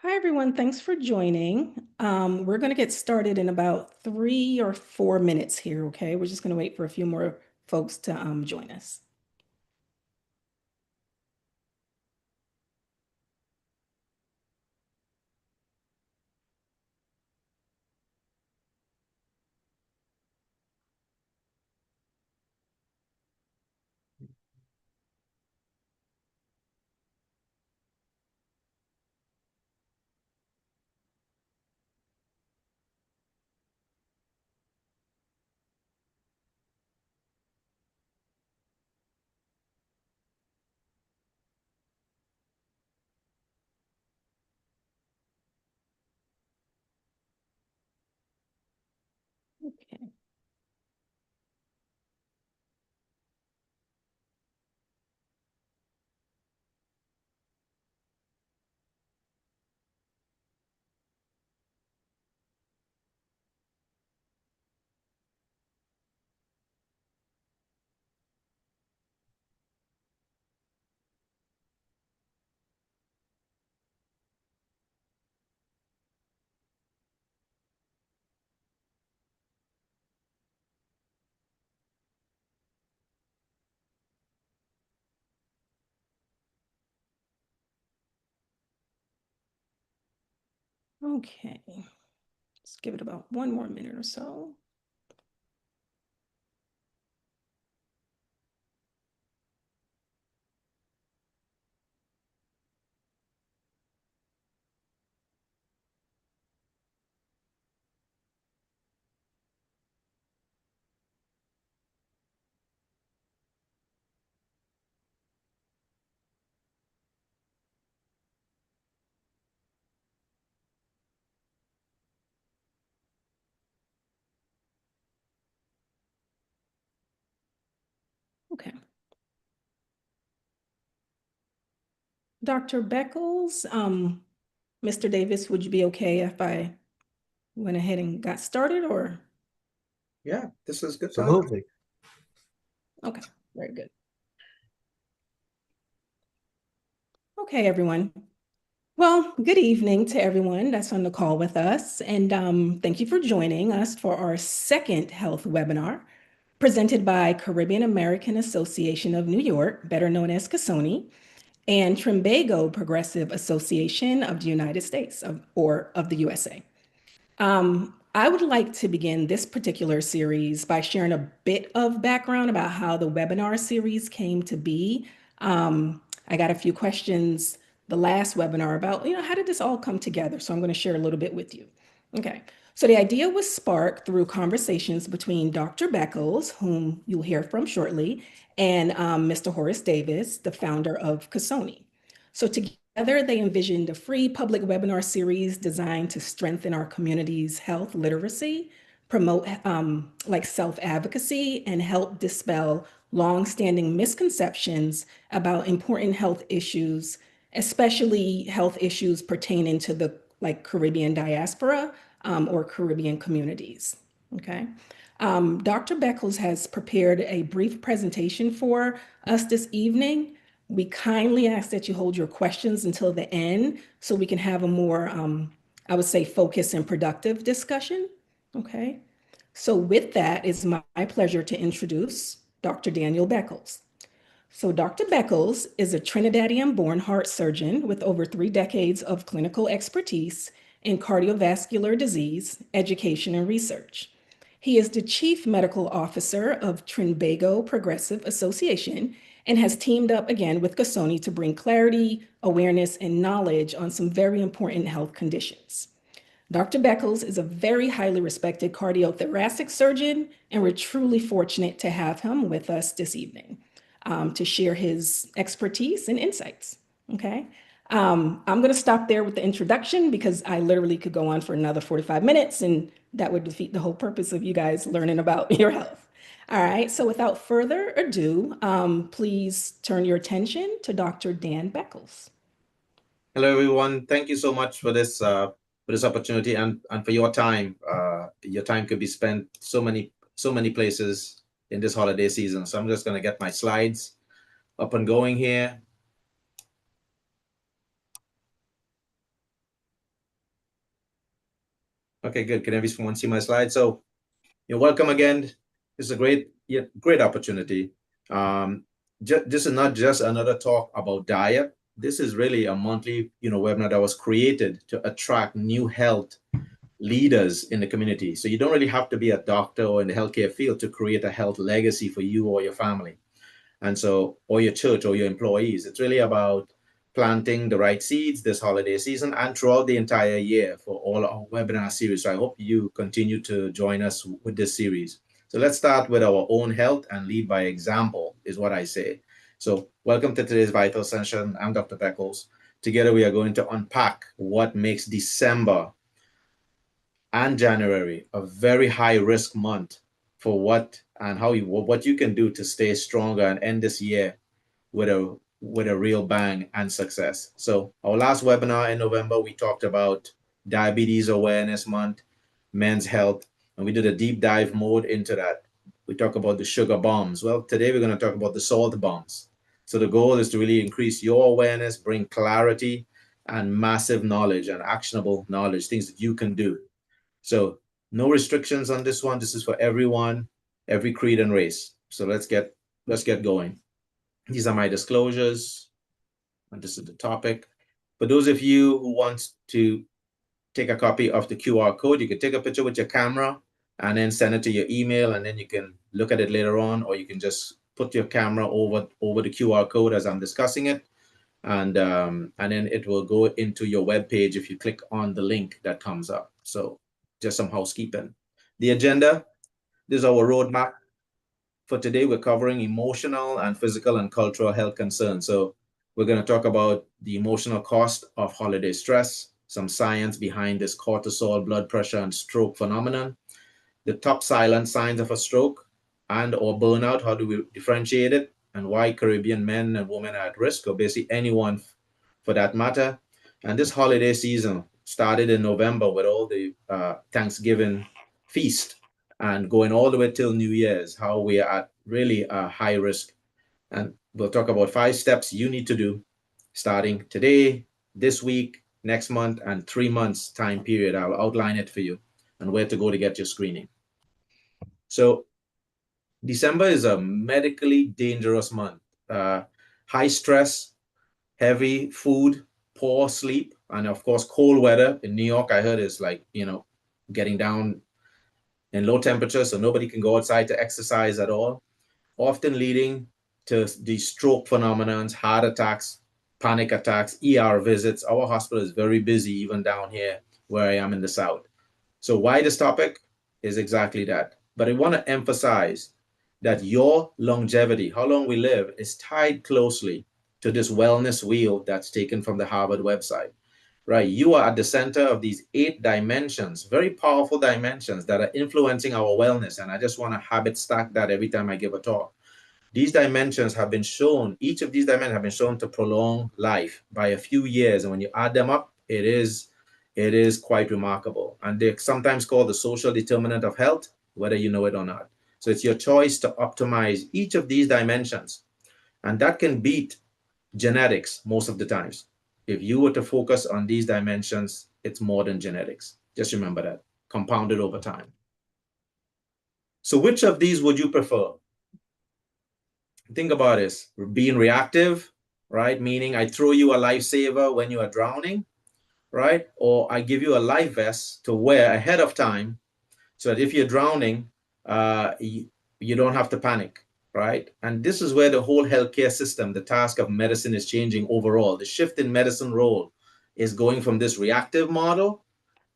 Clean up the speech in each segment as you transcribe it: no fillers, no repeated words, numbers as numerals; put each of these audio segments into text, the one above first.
Hi, everyone. Thanks for joining. We're going to get started in about 3 or 4 minutes here, okay? We're just going to wait for a few more folks to join us. Okay. Okay. Let's give it about one more minute or so. Okay. Dr. Beckles, Mr. Davis, would you be okay if I went ahead and got started or? Yeah, this is good time. Absolutely. Okay, very good. Okay, everyone. Well, good evening to everyone that's on the call with us, and thank you for joining us for our second health webinar presented by Caribbean American Association of New York, better known as CASONI, and Trimbago Progressive Association of the United States, or of the USA. I would like to begin this particular series by sharing a bit of background about how the webinar series came to be. I got a few questions the last webinar about, how did this all come together? So I'm going to share a little bit with you. Okay. So the idea was sparked through conversations between Dr. Beckles, whom you'll hear from shortly, and Mr. Horace Davis, the founder of Casoni. So together, they envisioned a free public webinar series designed to strengthen our community's health literacy, promote like self-advocacy, and help dispel long-standing misconceptions about important health issues, especially health issues pertaining to the Caribbean diaspora or Caribbean communities. Okay. Dr. Beckles has prepared a brief presentation for us this evening. We kindly ask that you hold your questions until the end so we can have a more, I would say, focused and productive discussion. Okay. So with that, it's my pleasure to introduce Dr. Daniel Beckles. So Dr. Beckles is a Trinidadian-born heart surgeon with over 3 decades of clinical expertise in cardiovascular disease, education, and research. He is the Chief Medical Officer of Trinbago Progressive Association and has teamed up again with Casoni to bring clarity, awareness, and knowledge on some very important health conditions. Dr. Beckles is a very highly respected cardiothoracic surgeon, and we're truly fortunate to have him with us this evening to share his expertise and insights. Okay. I'm going to stop there with the introduction because I literally could go on for another 45 minutes and that would defeat the whole purpose of you guys learning about your health. All right. So without further ado, please turn your attention to Dr. Dan Beckles. Hello, everyone. Thank you so much for this opportunity and for your time. Your time could be spent so many places in this holiday season. So I'm just going to get my slides up and going here. Okay, good. Can everyone see my slide? So you're welcome again. It's a great opportunity. This is not just another talk about diet. This is really a monthly, webinar that was created to attract new health leaders in the community. So you don't really have to be a doctor or in the healthcare field to create a health legacy for you or your family. And so, or your church or your employees. It's really about planting the right seeds this holiday season and throughout the entire year for all our webinar series. So I hope you continue to join us with this series. So let's start with our own health and lead by example, is what I say. So welcome to today's Vital Session. I'm Dr. Beckles. Together we are going to unpack what makes December and January a very high risk month for what you can do to stay stronger and end this year with a real bang and success. So our last webinar in November, we talked about Diabetes Awareness Month, men's health, and we did a deep dive mode into that. We talk about the sugar bombs. Well, today we're going to talk about the salt bombs. So the goal is to really increase your awareness, bring clarity and massive knowledge and actionable knowledge, things that you can do. So no restrictions on this one. This is for everyone, every creed and race. So let's get going. These are my disclosures, and this is the topic. For those of you who want to take a copy of the QR code, you can take a picture with your camera and then send it to your email, and then you can look at it later on, or you can just put your camera over the QR code as I'm discussing it, and then it will go into your web page if you click on the link that comes up. So just some housekeeping. The agenda, this is our roadmap. For today, we're covering emotional and physical and cultural health concerns. So we're going to talk about the emotional cost of holiday stress, some science behind this cortisol, blood pressure, and stroke phenomenon, the top silent signs of a stroke and or burnout, how do we differentiate it, and why Caribbean men and women are at risk, or basically anyone for that matter. And this holiday season started in November with all the Thanksgiving feast and going all the way till New Year's, how we are at really a high risk. And we'll talk about 5 steps you need to do starting today, this week, next month, and 3 months time period. I'll outline it for you and where to go to get your screening. So December is a medically dangerous month. High stress, heavy food, poor sleep, and of course, cold weather. In New York, I heard is like, getting down in low temperatures, so nobody can go outside to exercise at all, often leading to the stroke phenomenons, heart attacks, panic attacks, ER visits. Our hospital is very busy, even down here where I am in the South. So why this topic is exactly that. But I want to emphasize that your longevity, how long we live, is tied closely to this wellness wheel that's taken from the Harvard website, right? You are at the center of these 8 dimensions, very powerful dimensions that are influencing our wellness. And I just want to habit stack that every time I give a talk. These dimensions have been shown, each of these dimensions have been shown to prolong life by a few years. And when you add them up, it is quite remarkable. And they're sometimes called the social determinant of health, whether you know it or not. So it's your choice to optimize each of these dimensions. And that can beat genetics most of the times. If you were to focus on these dimensions, it's more than genetics. Just remember that, compounded over time. So which of these would you prefer? Think about this, being reactive, right? Meaning I throw you a lifesaver when you are drowning, right? Or I give you a life vest to wear ahead of time so that if you're drowning, you don't have to panic, right? And this is where the whole healthcare system, the task of medicine is changing overall. The shift in medicine role is going from this reactive model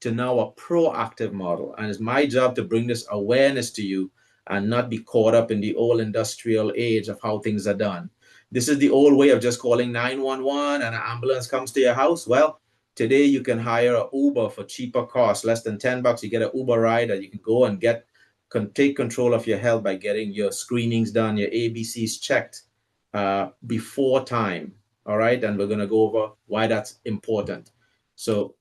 to now a proactive model. And it's my job to bring this awareness to you and not be caught up in the old industrial age of how things are done. This is the old way of just calling 911 and an ambulance comes to your house. Well, today you can hire an Uber for cheaper cost, less than $10. You get an Uber ride and you can go and take control of your health by getting your screenings done, your ABCs checked before time. All right. And we're going to go over why that's important. So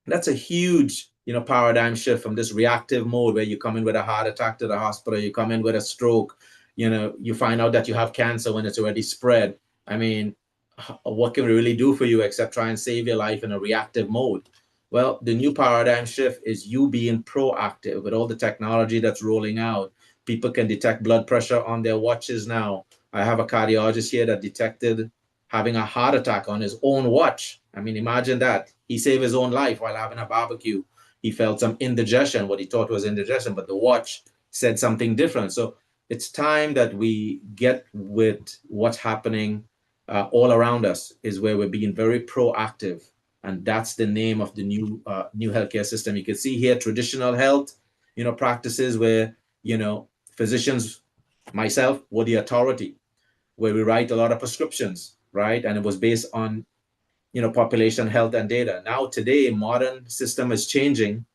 that's a huge, paradigm shift from this reactive mode where you come in with a heart attack to the hospital, you come in with a stroke, you find out that you have cancer when it's already spread. I mean, what can we really do for you except try and save your life in a reactive mode? Well, the new paradigm shift is you being proactive with all the technology that's rolling out. People can detect blood pressure on their watches now. I have a cardiologist here that detected having a heart attack on his own watch. I mean, imagine that. He saved his own life while having a barbecue. He felt some indigestion, what he thought was indigestion, but the watch said something different. So it's time that we get with what's happening all around us, is where we're being very proactive, and that's the name of the new healthcare system. You can see here traditional health, practices where physicians, myself, were the authority, where we write a lot of prescriptions, right? And it was based on population health and data. Now today, modern system is changing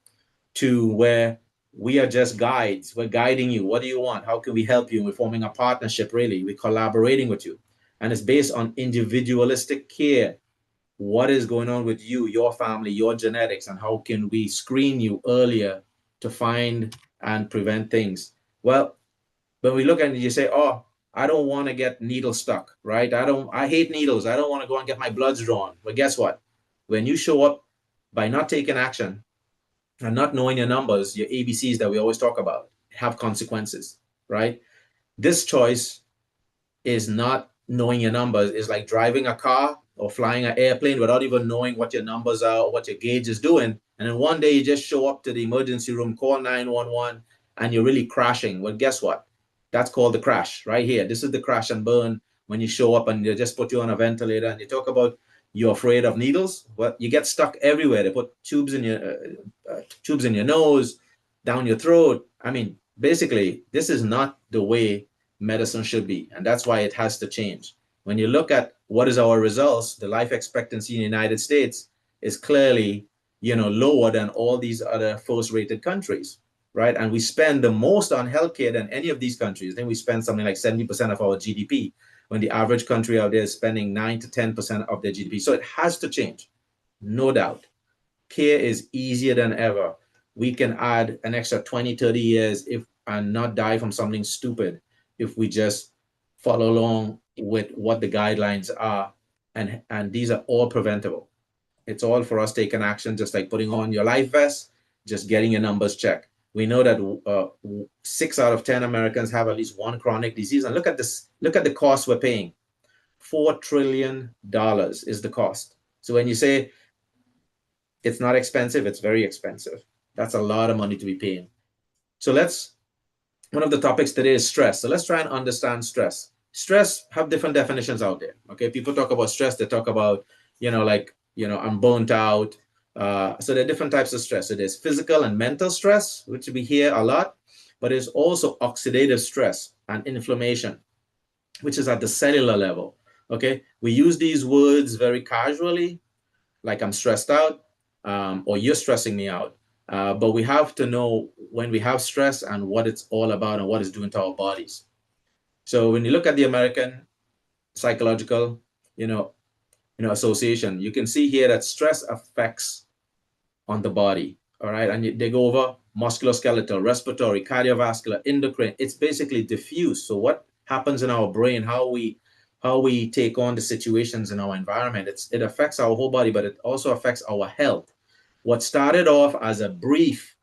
to where we are just guides. We're guiding you. What do you want? How can we help you? We're forming a partnership, really. We're collaborating with you. And it's based on individualistic care. What is going on with you, your family, your genetics, and how can we screen you earlier to find and prevent things? Well, when we look at it, you say, oh, I don't want to get needle stuck, right? I hate needles. I don't want to go and get my bloods drawn. But guess what? When you show up by not taking action and not knowing your numbers, your ABCs that we always talk about, have consequences, right? This choice is not knowing your numbers. Is like driving a car or flying an airplane without even knowing what your numbers are or what your gauge is doing. And then one day you just show up to the emergency room, call 911, and you're really crashing. Well, guess what? That's called the crash right here. This is the crash and burn when you show up and they just put you on a ventilator. And you talk about you're afraid of needles. Well, you get stuck everywhere. They put tubes in your nose, down your throat. I mean, basically, this is not the way medicine should be, and that's why it has to change. When you look at what is our results, the life expectancy in the United States is clearly, lower than all these other first-rated countries, right? And we spend the most on healthcare than any of these countries. Then we spend something like 70% of our GDP, when the average country out there is spending 9 to 10% of their GDP. So it has to change, no doubt. Care is easier than ever. We can add an extra 20, 30 years and not die from something stupid if we just follow along with what the guidelines are. And these are all preventable. It's all for us taking action, just like putting on your life vest, just getting your numbers checked. We know that 6 out of 10 Americans have at least one chronic disease. And look at this, look at the cost we're paying. $4 trillion is the cost. So when you say it's not expensive, it's very expensive. That's a lot of money to be paying. So one of the topics today is stress. So let's try and understand stress. Stress have different definitions out there. Okay, people talk about stress. They talk about, I'm burnt out. So there are different types of stress. So there's physical and mental stress, which we hear a lot, but there's also oxidative stress and inflammation, which is at the cellular level. Okay, we use these words very casually, like I'm stressed out, or you're stressing me out. But we have to know when we have stress and what it's all about and what it's doing to our bodies. So when you look at the American Psychological, Association, you can see here that stress affects on the body. All right, and they go over musculoskeletal, respiratory, cardiovascular, endocrine. It's basically diffuse. So what happens in our brain, how we take on the situations in our environment, it affects our whole body, but it also affects our health. What started off as a brief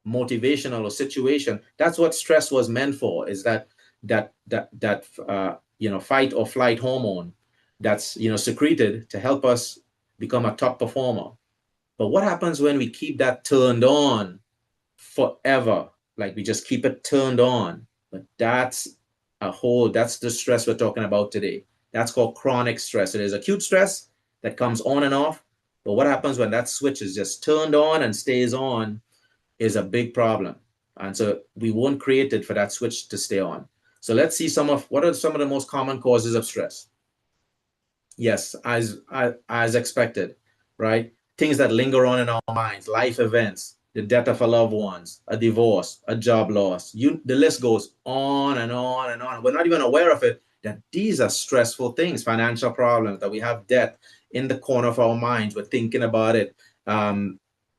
motivational or situation, that's what stress was meant for, is that fight or flight hormone that's secreted to help us become a top performer. But what happens when we keep that turned on forever? Like we just keep it turned on. But that's the stress we're talking about today. That's called chronic stress. It is acute stress that comes on and off. But what happens when that switch is just turned on and stays on is a big problem. And so we weren't created for that switch to stay on. So let's see what are some of the most common causes of stress. Yes, as expected, right? Things that linger on in our minds, life events, the death of a loved ones, a divorce, a job loss. The list goes on and on and on. We're not even aware of it, that these are stressful things, financial problems, that we have debt in the corner of our minds. We're thinking about it.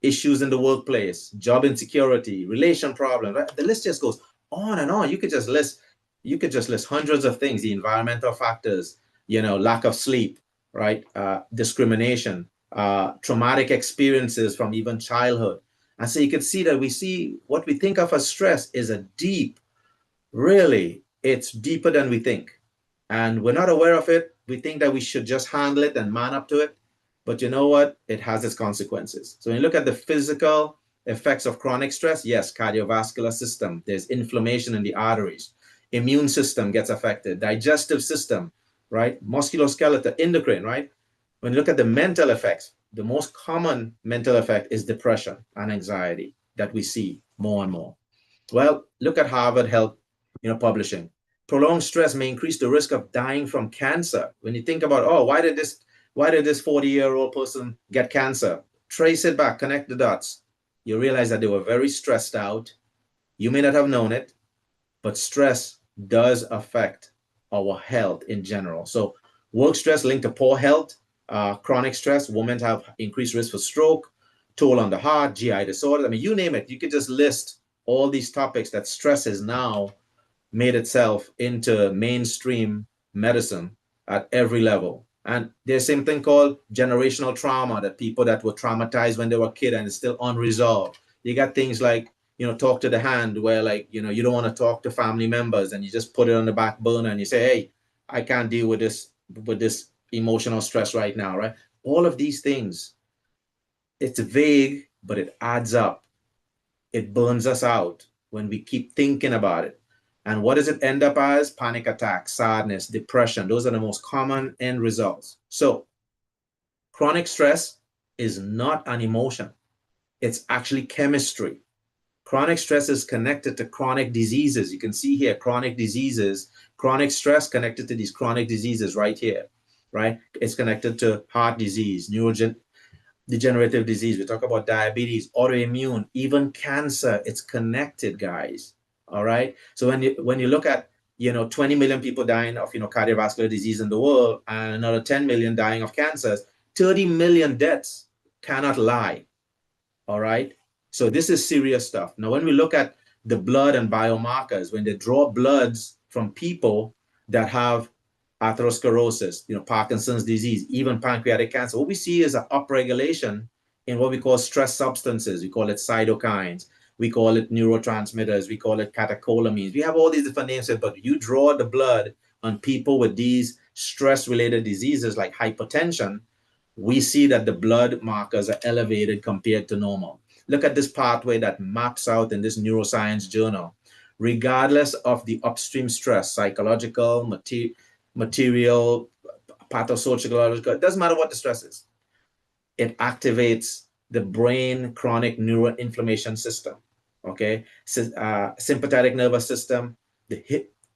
Issues in the workplace, job insecurity, relation problems. Right? The list just goes on and on. You could just list hundreds of things. The environmental factors, lack of sleep, right? Discrimination, traumatic experiences from even childhood. And so you can see that we see what we think of as stress is a deep, really, it's deeper than we think. And we're not aware of it. We think that we should just handle it and man up to it. But you know what? It has its consequences. So when you look at the physical effects of chronic stress, yes, cardiovascular system, there's inflammation in the arteries, immune system gets affected, digestive system, right? Musculoskeletal, endocrine, right? When you look at the mental effects, the most common mental effect is depression and anxiety that we see more and more. Well, look at Harvard Health, publishing. Prolonged stress may increase the risk of dying from cancer. When you think about, oh, why did this 40-year-old person get cancer? Trace it back, connect the dots. You realize that they were very stressed out. You may not have known it, but stress does affect our health in general. So work stress linked to poor health, chronic stress, women have increased risk for stroke, toll on the heart, GI disorders. I mean, you name it. You could just list all these topics that stress has now made itself into mainstream medicine at every level. And there's something called generational trauma, that people that were traumatized when they were a kid and it's still unresolved. You got things like, talk to the hand, where like, you don't want to talk to family members and you just put it on the back burner and you say, hey, I can't deal with this emotional stress right now, right? All of these things, it's vague, but it adds up. It burns us out when we keep thinking about it. And what does it end up as? Panic attacks, sadness, depression. Those are the most common end results. So chronic stress is not an emotion. It's actually chemistry. Chronic stress is connected to chronic diseases. You can see here, chronic diseases, chronic stress connected to these chronic diseases right here, right? It's connected to heart disease, neurodegenerative disease. We talk about diabetes, autoimmune, even cancer. It's connected, guys. All right. So when you look at 20 million people dying of cardiovascular disease in the world and another 10 million dying of cancers, 30 million deaths cannot lie. All right. So this is serious stuff. Now, when we look at the blood and biomarkers, when they draw bloods from people that have atherosclerosis, Parkinson's disease, even pancreatic cancer, what we see is an upregulation in what we call stress substances. We call it cytokines. We call it neurotransmitters. We call it catecholamines. We have all these different names, but you draw the blood on people with these stress-related diseases like hypertension, we see that the blood markers are elevated compared to normal. Look at this pathway that maps out in this neuroscience journal. Regardless of the upstream stress, psychological, material, pathosociological, it doesn't matter what the stress is. It activates the brain chronic neuroinflammation system, okay? Sympathetic nervous system, the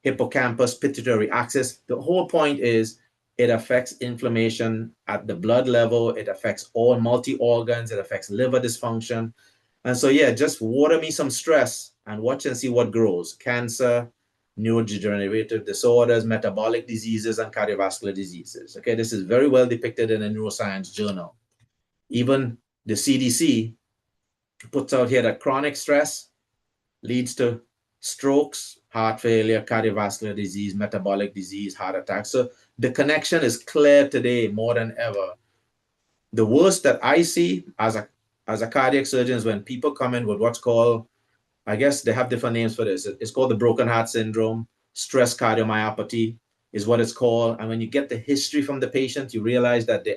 hippocampus, pituitary axis. The whole point is it affects inflammation at the blood level. It affects all multi-organs. It affects liver dysfunction. And so, yeah, just water me some stress and watch and see what grows. Cancer, neurodegenerative disorders, metabolic diseases, and cardiovascular diseases. Okay, this is very well depicted in a neuroscience journal. Even the CDC puts out here that chronic stress leads to strokes, heart failure, cardiovascular disease, metabolic disease, heart attack. So the connection is clear today more than ever. The worst that I see as a cardiac surgeon is when people come in with what's called, I guess they have different names for this. It's called the broken heart syndrome. Stress cardiomyopathy is what it's called. And when you get the history from the patient, you realize that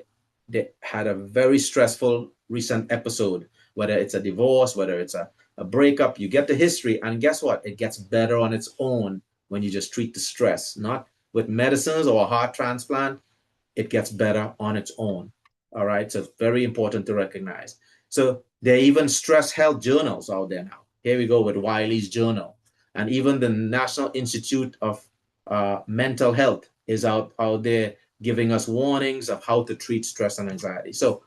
they had a very stressful recent episode, whether it's a divorce, whether it's a breakup. You get the history, and guess what? It gets better on its own when you just treat the stress, not with medicines or a heart transplant. It gets better on its own. All right. So it's very important to recognize. So there are even stress health journals out there now. Here we go with Wiley's journal. And even the National Institute of Mental Health is out there giving us warnings of how to treat stress and anxiety. So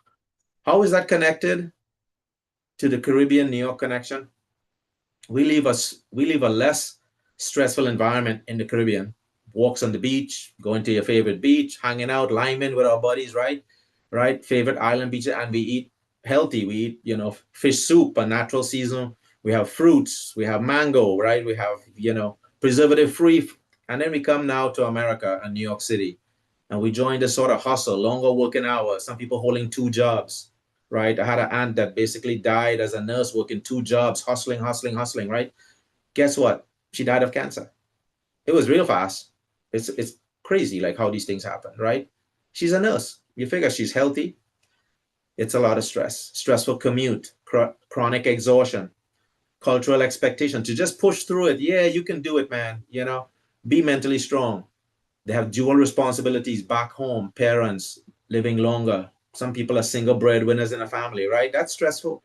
how is that connected to the Caribbean New York connection? We live a less stressful environment in the Caribbean. Walks on the beach, going to your favorite beach, hanging out, liming with our buddies, right? Favorite island beaches, and we eat healthy. We eat, fish soup, a natural season. We have fruits, we have mango, right? We have, preservative free. And then we come now to America and New York City. And we joined this sort of hustle, longer working hours, some people holding 2 jobs, right? I had an aunt that basically died as a nurse working 2 jobs, hustling, hustling, hustling, right? Guess what? She died of cancer. It was real fast. It's crazy like how these things happen, right? She's a nurse. You figure she's healthy. It's a lot of stress, stressful commute, chronic exhaustion, cultural expectation to just push through it. Yeah, you can do it, man. Be mentally strong. They have dual responsibilities back home, parents living longer. Some people are single breadwinners in a family, right? That's stressful.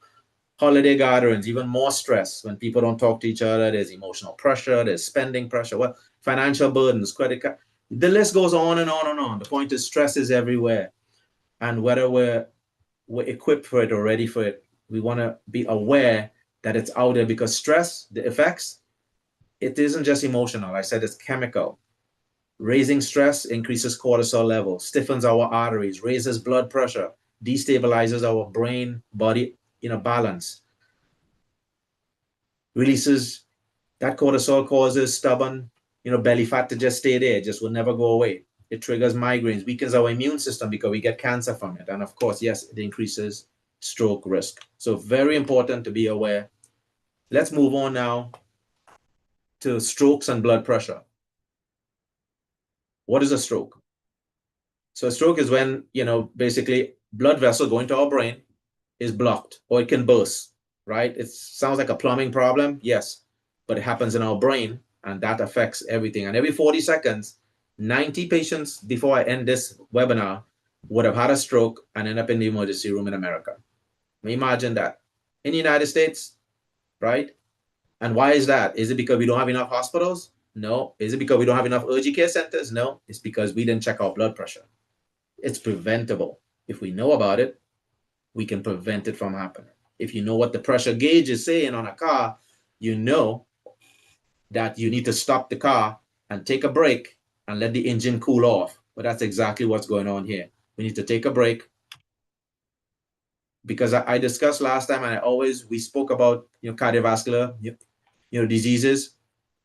Holiday gatherings, even more stress when people don't talk to each other. There's emotional pressure, there's spending pressure, what financial burdens, credit card. The list goes on and on and on. The point is stress is everywhere. And whether we're equipped for it or ready for it, we want to be aware that it's out there because stress, the effects, it isn't just emotional. I said it's chemical. Raising stress increases cortisol levels, stiffens our arteries, raises blood pressure, destabilizes our brain body balance, releases that cortisol causes stubborn belly fat to just stay there, just will never go away. It triggers migraines, weakens our immune system because we get cancer from it. And of course, yes, it increases stroke risk. So very important to be aware. Let's move on now to strokes and blood pressure. What is a stroke? So a stroke is when, basically blood vessel going to our brain is blocked or it can burst, right? It sounds like a plumbing problem. Yes, but it happens in our brain and that affects everything. And every 40 seconds, 90 patients before I end this webinar would have had a stroke and end up in the emergency room in America. Imagine that. In the United States, right? And why is that? Is it because we don't have enough hospitals? No. Is it because we don't have enough urgent care centers? No. It's because we didn't check our blood pressure. It's preventable. If we know about it, we can prevent it from happening. If you know what the pressure gauge is saying on a car, you know that you need to stop the car and take a break and let the engine cool off. But that's exactly what's going on here. We need to take a break because I discussed last time, and we spoke about cardiovascular diseases,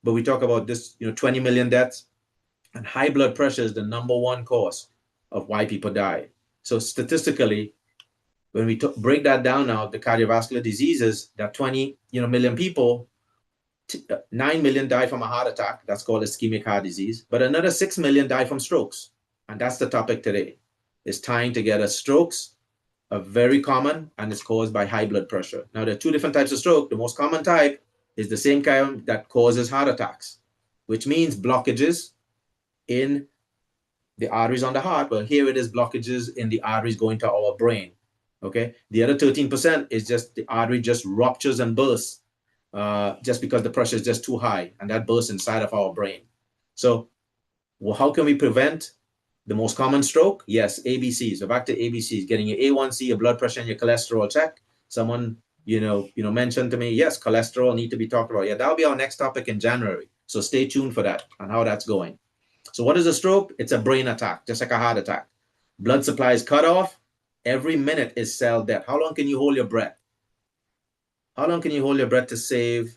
but we talk about this 20 million deaths, and high blood pressure is the #1 cause of why people die. So statistically, when we break that down now, the cardiovascular diseases, that 20 million people, 9 million die from a heart attack. That's called ischemic heart disease. But another 6 million die from strokes. And that's the topic today. It's tying together strokes are very common and it's caused by high blood pressure. Now, there are 2 different types of stroke. The most common type is the same kind that causes heart attacks, which means blockages in the arteries on the heart. Well, here it is blockages in the arteries going to our brain. Okay. The other 13% is just the artery just ruptures and bursts just because the pressure is just too high, and that bursts inside of our brain. So, how can we prevent the most common stroke? Yes, ABCs. So back to ABCs, getting your A1C, your blood pressure, and your cholesterol check. Someone mentioned to me, yes, cholesterol need to be talked about. Yeah, that'll be our next topic in January. So stay tuned for that and how that's going. So what is a stroke? It's a brain attack, just like a heart attack. Blood supply is cut off. Every minute is cell death. How long can you hold your breath? How long can you hold your breath to save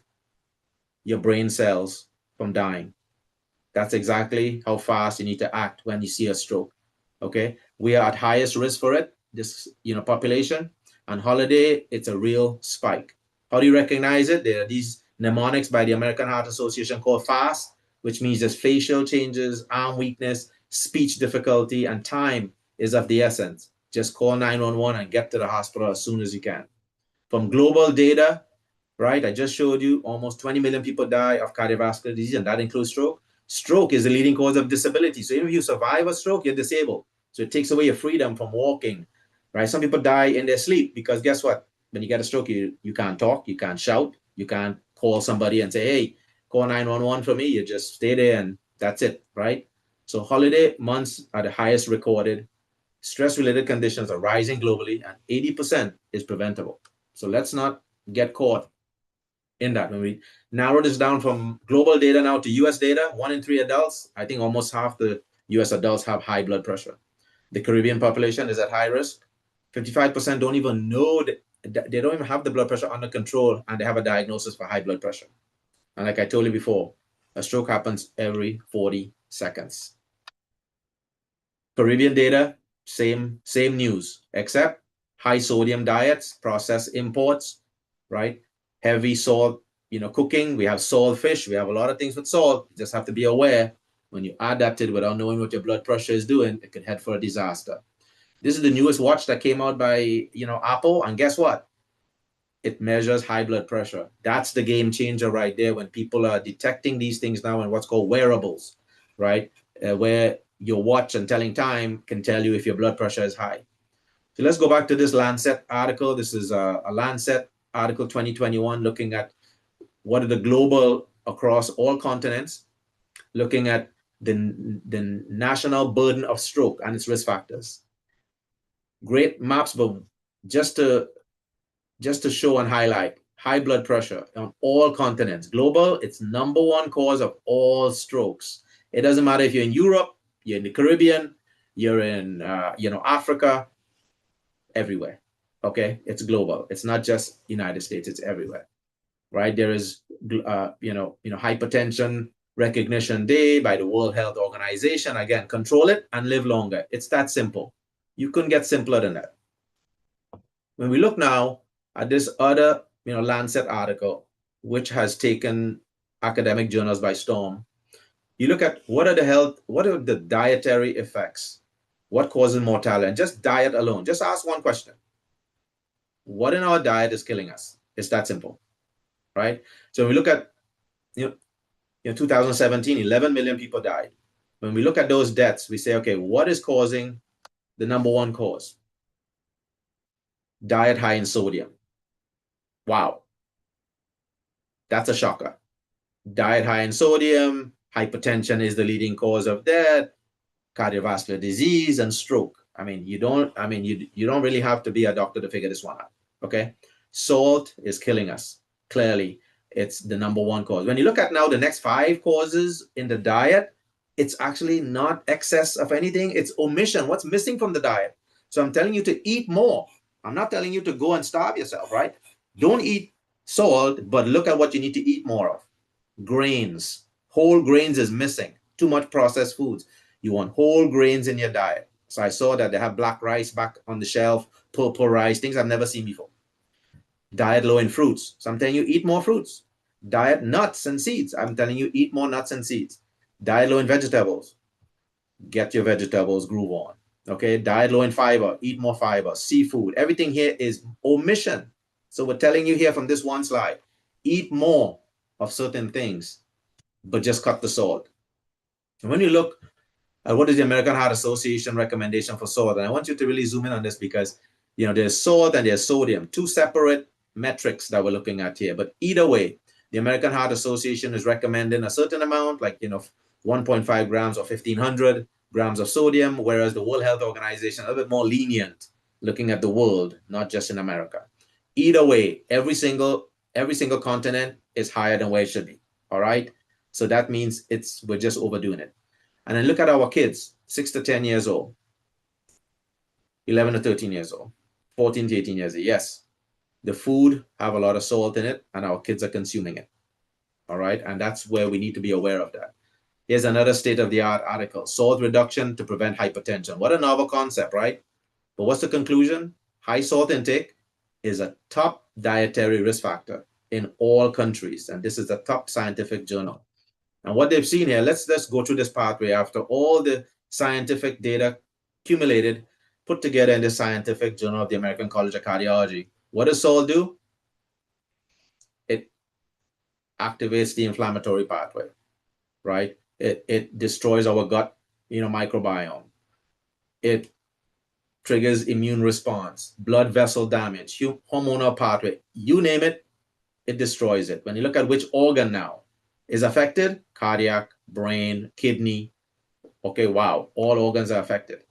your brain cells from dying? That's exactly how fast you need to act when you see a stroke. Okay, we are at highest risk for it, this population. And holiday, it's a real spike. How do you recognize it? There are these mnemonics by the American Heart Association called FAST, which means there's facial changes, arm weakness, speech difficulty, and time is of the essence. Just call 911 and get to the hospital as soon as you can. From global data, right, I just showed you almost 20 million people die of cardiovascular disease, and that includes stroke. Stroke is the leading cause of disability. So even if you survive a stroke, you're disabled. So it takes away your freedom from walking, right? Some people die in their sleep because guess what? When you get a stroke, you can't talk, you can't shout, you can't call somebody and say, hey, call 911 for me. You just stay there and that's it, right? So holiday months are the highest recorded. Stress-related conditions are rising globally, and 80% is preventable. So let's not get caught in that. When we narrow this down from global data now to US data, 1 in 3 adults, I think almost half the US adults have high blood pressure. The Caribbean population is at high risk. 55% don't even know that they don't even have the blood pressure under control, and they have a diagnosis for high blood pressure. And like I told you before, a stroke happens every 40 seconds. Caribbean data, same news, except high sodium diets, processed imports, right? Heavy salt, cooking. We have salt fish. We have a lot of things with salt. You just have to be aware when you add that to it without knowing what your blood pressure is doing, it could head for a disaster. This is the newest watch that came out by Apple, and guess what? It measures high blood pressure. That's the game changer right there when people are detecting these things now in what's called wearables, right? Where your watch and telling time can tell you if your blood pressure is high. So let's go back to this Lancet article. This is a Lancet article 2021 looking at what are the global across all continents, looking at the national burden of stroke and its risk factors. Great maps, but just to show and highlight high blood pressure on all continents. Global, it's number one cause of all strokes. It doesn't matter if you're in Europe, you're in the Caribbean, you're in Africa, everywhere. Okay, it's global. It's not just United States. It's everywhere, right? There is hypertension recognition day by the World Health Organization. Again, control it and live longer. It's that simple. You couldn't get simpler than that. When we look now at this other Lancet article, which has taken academic journals by storm, you look at what are the dietary effects, what causes mortality, and just diet alone. Just ask one question: what in our diet is killing us? It's that simple, right? So when we look at 2017, 11 million people died. When we look at those deaths, we say, okay, what is causing the number one cause? Diet high in sodium. Wow. That's a shocker. Diet high in sodium, hypertension is the leading cause of death, cardiovascular disease, and stroke. You don't really have to be a doctor to figure this one out. Okay. Salt is killing us. Clearly, it's the number one cause. When you look at now the next 5 causes in the diet, it's actually not excess of anything. It's omission. What's missing from the diet? So I'm telling you to eat more. I'm not telling you to go and starve yourself, right? Don't eat salt, but look at what you need to eat more of. Grains. Whole grains is missing. Too much processed foods. You want whole grains in your diet. So I saw that they have black rice back on the shelf, purple rice, things I've never seen before. Diet low in fruits. So I'm telling you, eat more fruits. Diet nuts and seeds. I'm telling you, eat more nuts and seeds. Diet low in vegetables. Get your vegetables groove on. Okay, diet low in fiber. Eat more fiber. Seafood. Everything here is omission. So we're telling you here from this one slide, eat more of certain things, but just cut the salt. And when you look at what is the American Heart Association recommendation for salt, and I want you to really zoom in on this because there's salt and there's sodium, 2 separate metrics that we're looking at here. But either way, the American Heart Association is recommending a certain amount, like 1.5 grams or 1,500 grams of sodium, whereas the World Health Organization is a bit more lenient, looking at the world, not just in America. Either way, every single continent is higher than where it should be. All right. So that means we're just overdoing it. And then look at our kids, 6 to 10 years old, 11 to 13 years old, 14 to 18 years old. Yes, the food have a lot of salt in it, and our kids are consuming it. All right. And that's where we need to be aware of that. Here's another state-of-the-art article: salt reduction to prevent hypertension. What a novel concept, right? But what's the conclusion? High salt intake is a top dietary risk factor in all countries. And this is a top scientific journal. And what they've seen here, let's go through this pathway after all the scientific data accumulated, put together in the Scientific Journal of the American College of Cardiology. What does salt do? It activates the inflammatory pathway, right? It destroys our gut, microbiome. It triggers immune response, blood vessel damage, hormonal pathway, you name it, it destroys it. When you look at which organ now is affected, cardiac, brain, kidney, okay, wow, all organs are affected.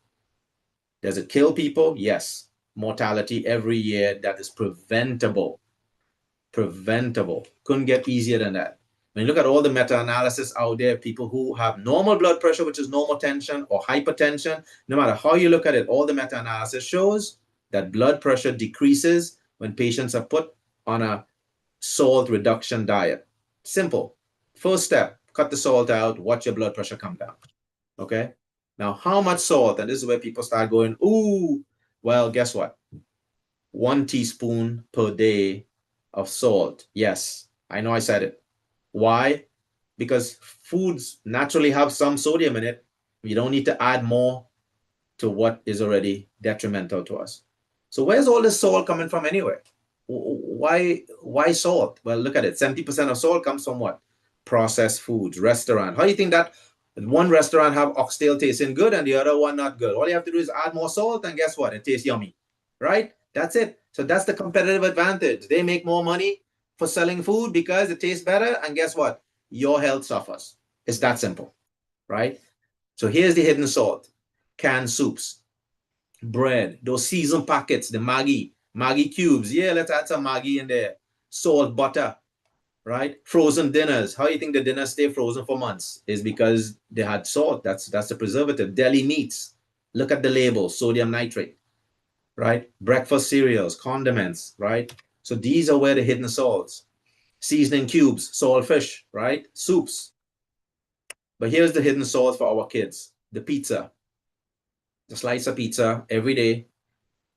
Does it kill people? Yes. Mortality every year that is preventable. Couldn't get easier than that. When you look at all the meta-analysis out there, people who have normal blood pressure, which is normal tension, or hypertension, no matter how you look at it, all the meta-analysis shows that blood pressure decreases when patients are put on a salt reduction diet. Simple. First step, cut the salt out, watch your blood pressure come down. Okay? Now, how much salt? And this is where people start going, ooh, well, guess what? 1 teaspoon per day of salt. Yes, I know I said it. Why? Because foods naturally have some sodium in it. You don't need to add more to what is already detrimental to us. So where's all this salt coming from anyway? Why salt? Well, look at it. 70% of salt comes from what? Processed foods, restaurant. How do you think that one restaurant have oxtail tasting good and the other one not good? All you have to do is add more salt and guess what? It tastes yummy, right? That's it. So that's the competitive advantage. They make more money for selling food because it tastes better. And guess what? Your health suffers. It's that simple, right? So here's the hidden salt: canned soups, bread, those seasoned packets, the Maggi cubes. Yeah, let's add some Maggi in there. Salt, butter, right? Frozen dinners. How do you think the dinners stay frozen for months? Is because they had salt. That's the preservative. Deli meats. Look at the label: sodium nitrate, right? Breakfast cereals, condiments, right? So these are where the hidden salts. Seasoning cubes, saltfish, right? Soups. But here's the hidden salt for our kids: the pizza. The slice of pizza every day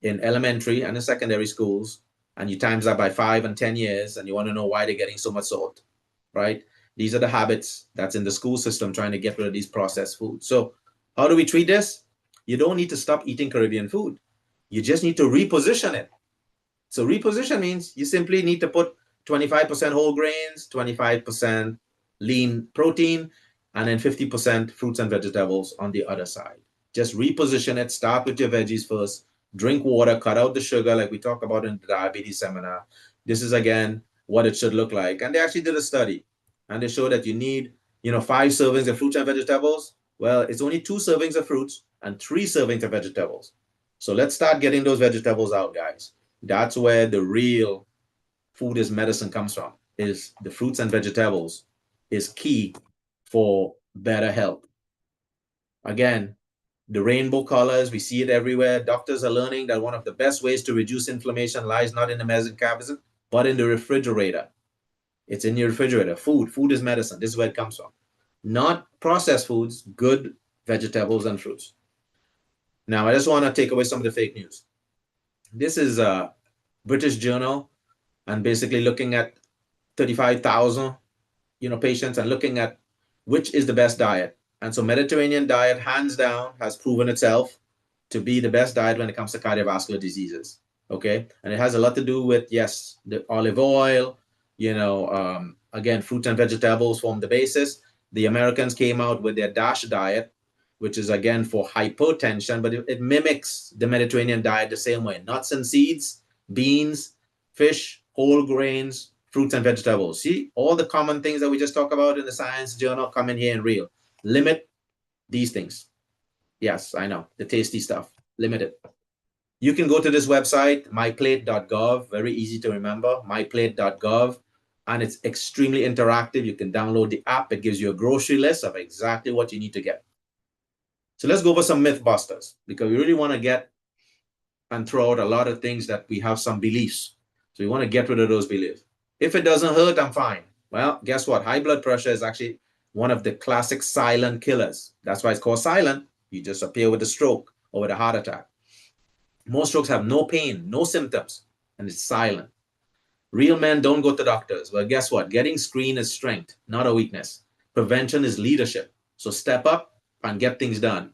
in elementary and in secondary schools, and you times that by 5 and 10 years, and you want to know why they're getting so much salt, right? These are the habits that's in the school system trying to get rid of these processed foods. So how do we treat this? You don't need to stop eating Caribbean food. You just need to reposition it. So reposition means you simply need to put 25% whole grains, 25% lean protein, and then 50% fruits and vegetables on the other side. Just reposition it. Start with your veggies first. Drink water, cut out the sugar like we talk about in the diabetes seminar. This is, again, what it should look like. And they actually did a study, and they showed that you need, 5 servings of fruits and vegetables. Well, it's only 2 servings of fruits and 3 servings of vegetables. So let's start getting those vegetables out, guys. That's where the real food is medicine comes from, is the fruits and vegetables is key for better health. Again, the rainbow colors, we see it everywhere. Doctors are learning that one of the best ways to reduce inflammation lies not in the medicine cabinet, but in the refrigerator. It's in your refrigerator. Food is medicine. This is where it comes from. Not processed foods, good vegetables and fruits. Now, I just want to take away some of the fake news. This is a British journal, and basically looking at 35,000, patients, and looking at which is the best diet. And so Mediterranean diet, hands down, has proven itself to be the best diet when it comes to cardiovascular diseases. Okay. And it has a lot to do with, yes, the olive oil, again, fruits and vegetables form the basis. The Americans came out with their DASH diet, which is, again, for hypertension, but it mimics the Mediterranean diet the same way: nuts and seeds, beans, fish, whole grains, fruits and vegetables. See, all the common things that we just talked about in the science journal come in here in real. Limit these things. Yes, I know, the tasty stuff. Limit it. You can go to this website, myplate.gov, very easy to remember, myplate.gov, and it's extremely interactive. You can download the app. It gives you a grocery list of exactly what you need to get. So let's go over some myth busters, because we really want to get and throw out a lot of things that we have some beliefs. So we want to get rid of those beliefs. If it doesn't hurt, I'm fine. Well, guess what? High blood pressure is actually one of the classic silent killers. That's why it's called silent. You just appear with a stroke or with a heart attack. Most strokes have no pain, no symptoms, and it's silent. Real men don't go to doctors. Well, guess what? Getting screened is strength, not a weakness. Prevention is leadership. So step up and get things done.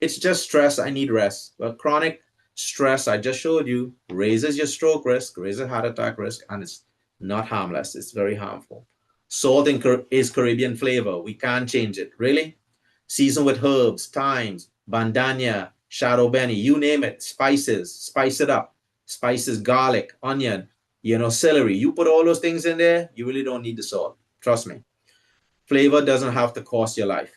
It's just stress. I need rest. Well, chronic stress, I just showed you, raises your stroke risk, raises heart attack risk, and it's not harmless. It's very harmful. Salt is Caribbean flavor. We can't change it. Really? Season with herbs, thymes, bandania, shadow benny, you name it. Spices, spice it up. Spices, garlic, onion, celery. You put all those things in there, you really don't need the salt. Trust me. Flavor doesn't have to cost your life.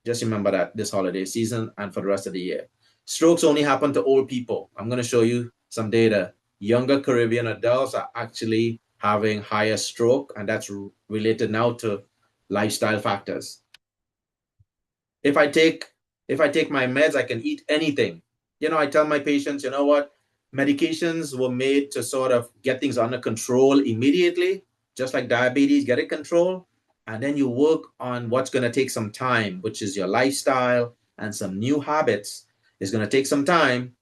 Just remember that this holiday season and for the rest of the year. Strokes only happen to old people. I'm going to show you some data. Younger Caribbean adults are actually having higher stroke, and that's related now to lifestyle factors. If I take my meds, I can eat anything. I tell my patients, you know what? Medications were made to sort of get things under control immediately, just like diabetes, get it controlled. And then you work on what's going to take some time, which is your lifestyle and some new habits. It's going to take some time.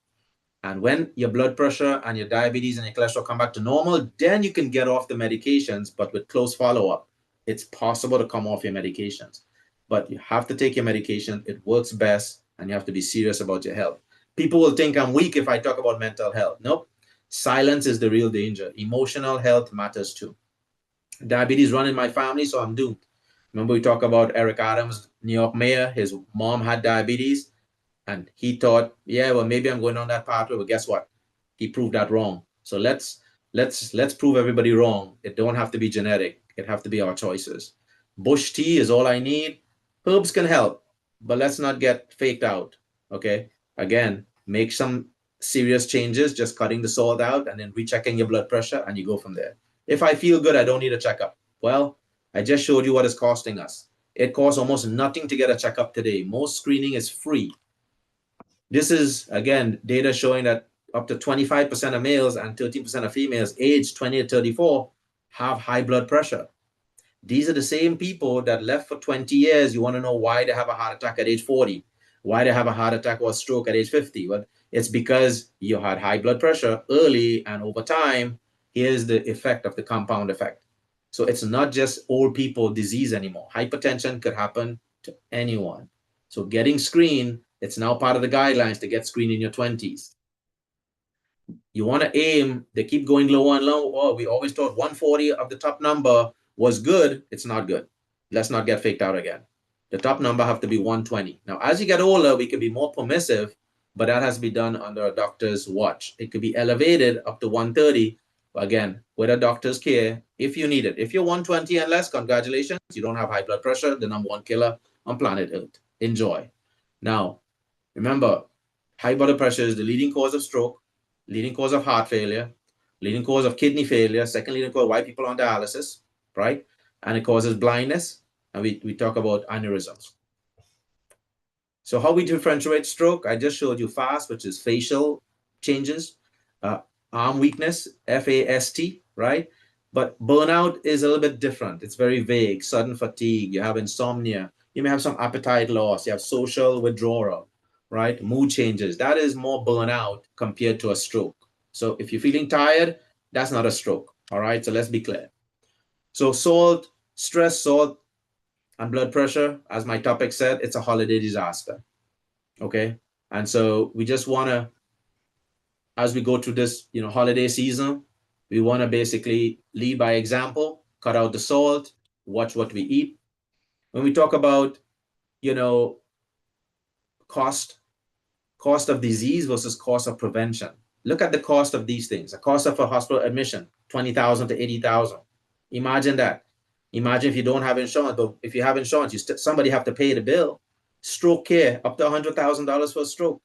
And when your blood pressure and your diabetes and your cholesterol come back to normal, then you can get off the medications, but with close follow-up. It's possible to come off your medications, but you have to take your medication. It works best, and you have to be serious about your health. People will think I'm weak if I talk about mental health. Nope. Silence is the real danger. Emotional health matters too. Diabetes run in my family, so I'm doomed. Remember we talk about Eric Adams, New York mayor. His mom had diabetes, and he thought, yeah, well, maybe I'm going on that pathway. But guess what? He proved that wrong. So let's prove everybody wrong. It don't have to be genetic. It have to be our choices. Bush tea is all I need. Herbs can help, but let's not get faked out. Okay. Again, make some serious changes, just cutting the salt out and then rechecking your blood pressure, and you go from there. If I feel good, I don't need a checkup. Well, I just showed you what it's costing us. It costs almost nothing to get a checkup today. Most screening is free. This is, again, data showing that up to 25% of males and 13% of females aged 20 to 34 have high blood pressure. These are the same people that left for 20 years. You want to know why they have a heart attack at age 40, why they have a heart attack or a stroke at age 50. Well, it's because you had high blood pressure early, and over time, here's the effect of the compound effect. So it's not just old people disease anymore. Hypertension could happen to anyone. So getting screened, it's now part of the guidelines to get screened in your 20s. You want to aim, they keep going lower and lower. Oh, we always thought 140 of the top number was good. It's not good. Let's not get faked out again. The top number have to be 120. Now, as you get older, we can be more permissive, but that has to be done under a doctor's watch. It could be elevated up to 130. Again, with a doctor's care, if you need it. If you're 120 and less, congratulations. You don't have high blood pressure, the number one killer on planet Earth. Enjoy. Now, remember, high blood pressure is the leading cause of stroke, leading cause of heart failure, leading cause of kidney failure, second leading cause of why people on dialysis, right? And it causes blindness, and we talk about aneurysms. So how we differentiate stroke? I just showed you FAST, which is facial changes, arm weakness, FAST, right? But burnout is a little bit different. It's very vague, sudden fatigue, you have insomnia, you may have some appetite loss, you have social withdrawal, right? Mood changes. That is more burnout compared to a stroke. So if you're feeling tired, that's not a stroke, all right? So let's be clear. So salt, stress, salt, and blood pressure, as my topic said, it's a holiday disaster, okay? And so we just want to, as we go through this, holiday season, we want to basically lead by example, cut out the salt, watch what we eat. When we talk about, cost of disease versus cost of prevention, look at the cost of these things. The cost of a hospital admission, 20,000 to 80,000. Imagine that. Imagine if you don't have insurance, but if you have insurance, somebody have to pay the bill. Stroke care, up to $100,000 for a stroke.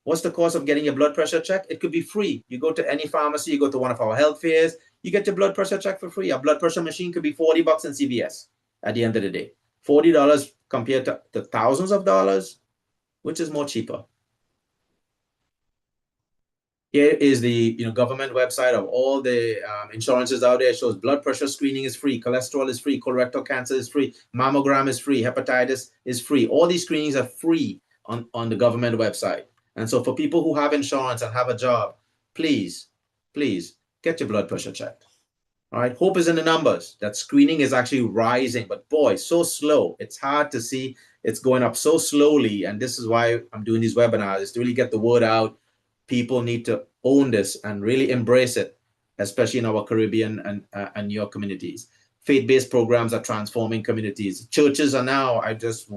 What's the cost of getting your blood pressure checked? It could be free. You go to any pharmacy, you go to one of our health fairs, you get your blood pressure checked for free. A blood pressure machine could be $40 in CVS at the end of the day. $40 compared to thousands of dollars, which is more cheaper. Here is the government website of all the insurances out there. It shows blood pressure screening is free, cholesterol is free, colorectal cancer is free, mammogram is free, hepatitis is free. All these screenings are free on the government website. And so for people who have insurance and have a job, please get your blood pressure checked. All right, hope is in the numbers. That screening is actually rising, but boy, so slow. It's hard to see. It's going up so slowly. And this is why I'm doing these webinars, is to really get the word out. People need to own this and really embrace it, especially in our Caribbean and New York communities. Faith-based programs are transforming communities. Churches are now, I just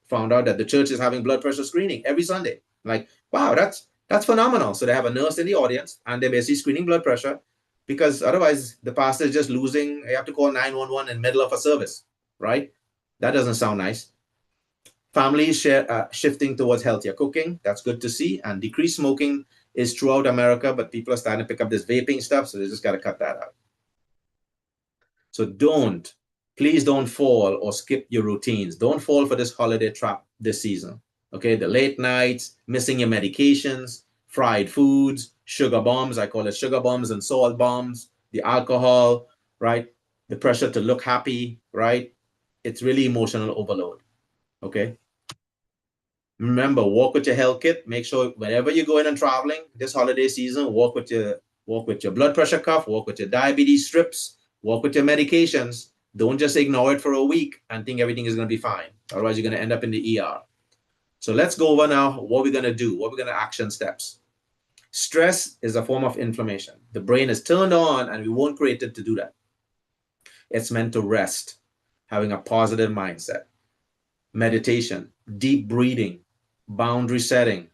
found out that the church is having blood pressure screening every Sunday. Like, wow, that's phenomenal. So they have a nurse in the audience and they're basically screening blood pressure, because otherwise the pastor is just losing. You have to call 911 in the middle of a service, right? That doesn't sound nice. Families shifting towards healthier cooking. That's good to see. And decreased smoking is throughout America, but people are starting to pick up this vaping stuff, so they just got to cut that out. So please don't fall or skip your routines. Don't fall for this holiday trap this season. Okay, the late nights, missing your medications, fried foods, sugar bombs. I call it sugar bombs and salt bombs. The alcohol, right? The pressure to look happy, right? It's really emotional overload. Okay. Remember, walk with your health kit. Make sure whenever you're going and traveling this holiday season, walk with your blood pressure cuff, walk with your diabetes strips, walk with your medications. Don't just ignore it for a week and think everything is going to be fine. Otherwise, you're going to end up in the ER. So let's go over now what we're going to do, what we're going to action steps. Stress is a form of inflammation. The brain is turned on and we weren't created to do that. It's meant to rest, having a positive mindset, meditation, deep breathing, boundary setting,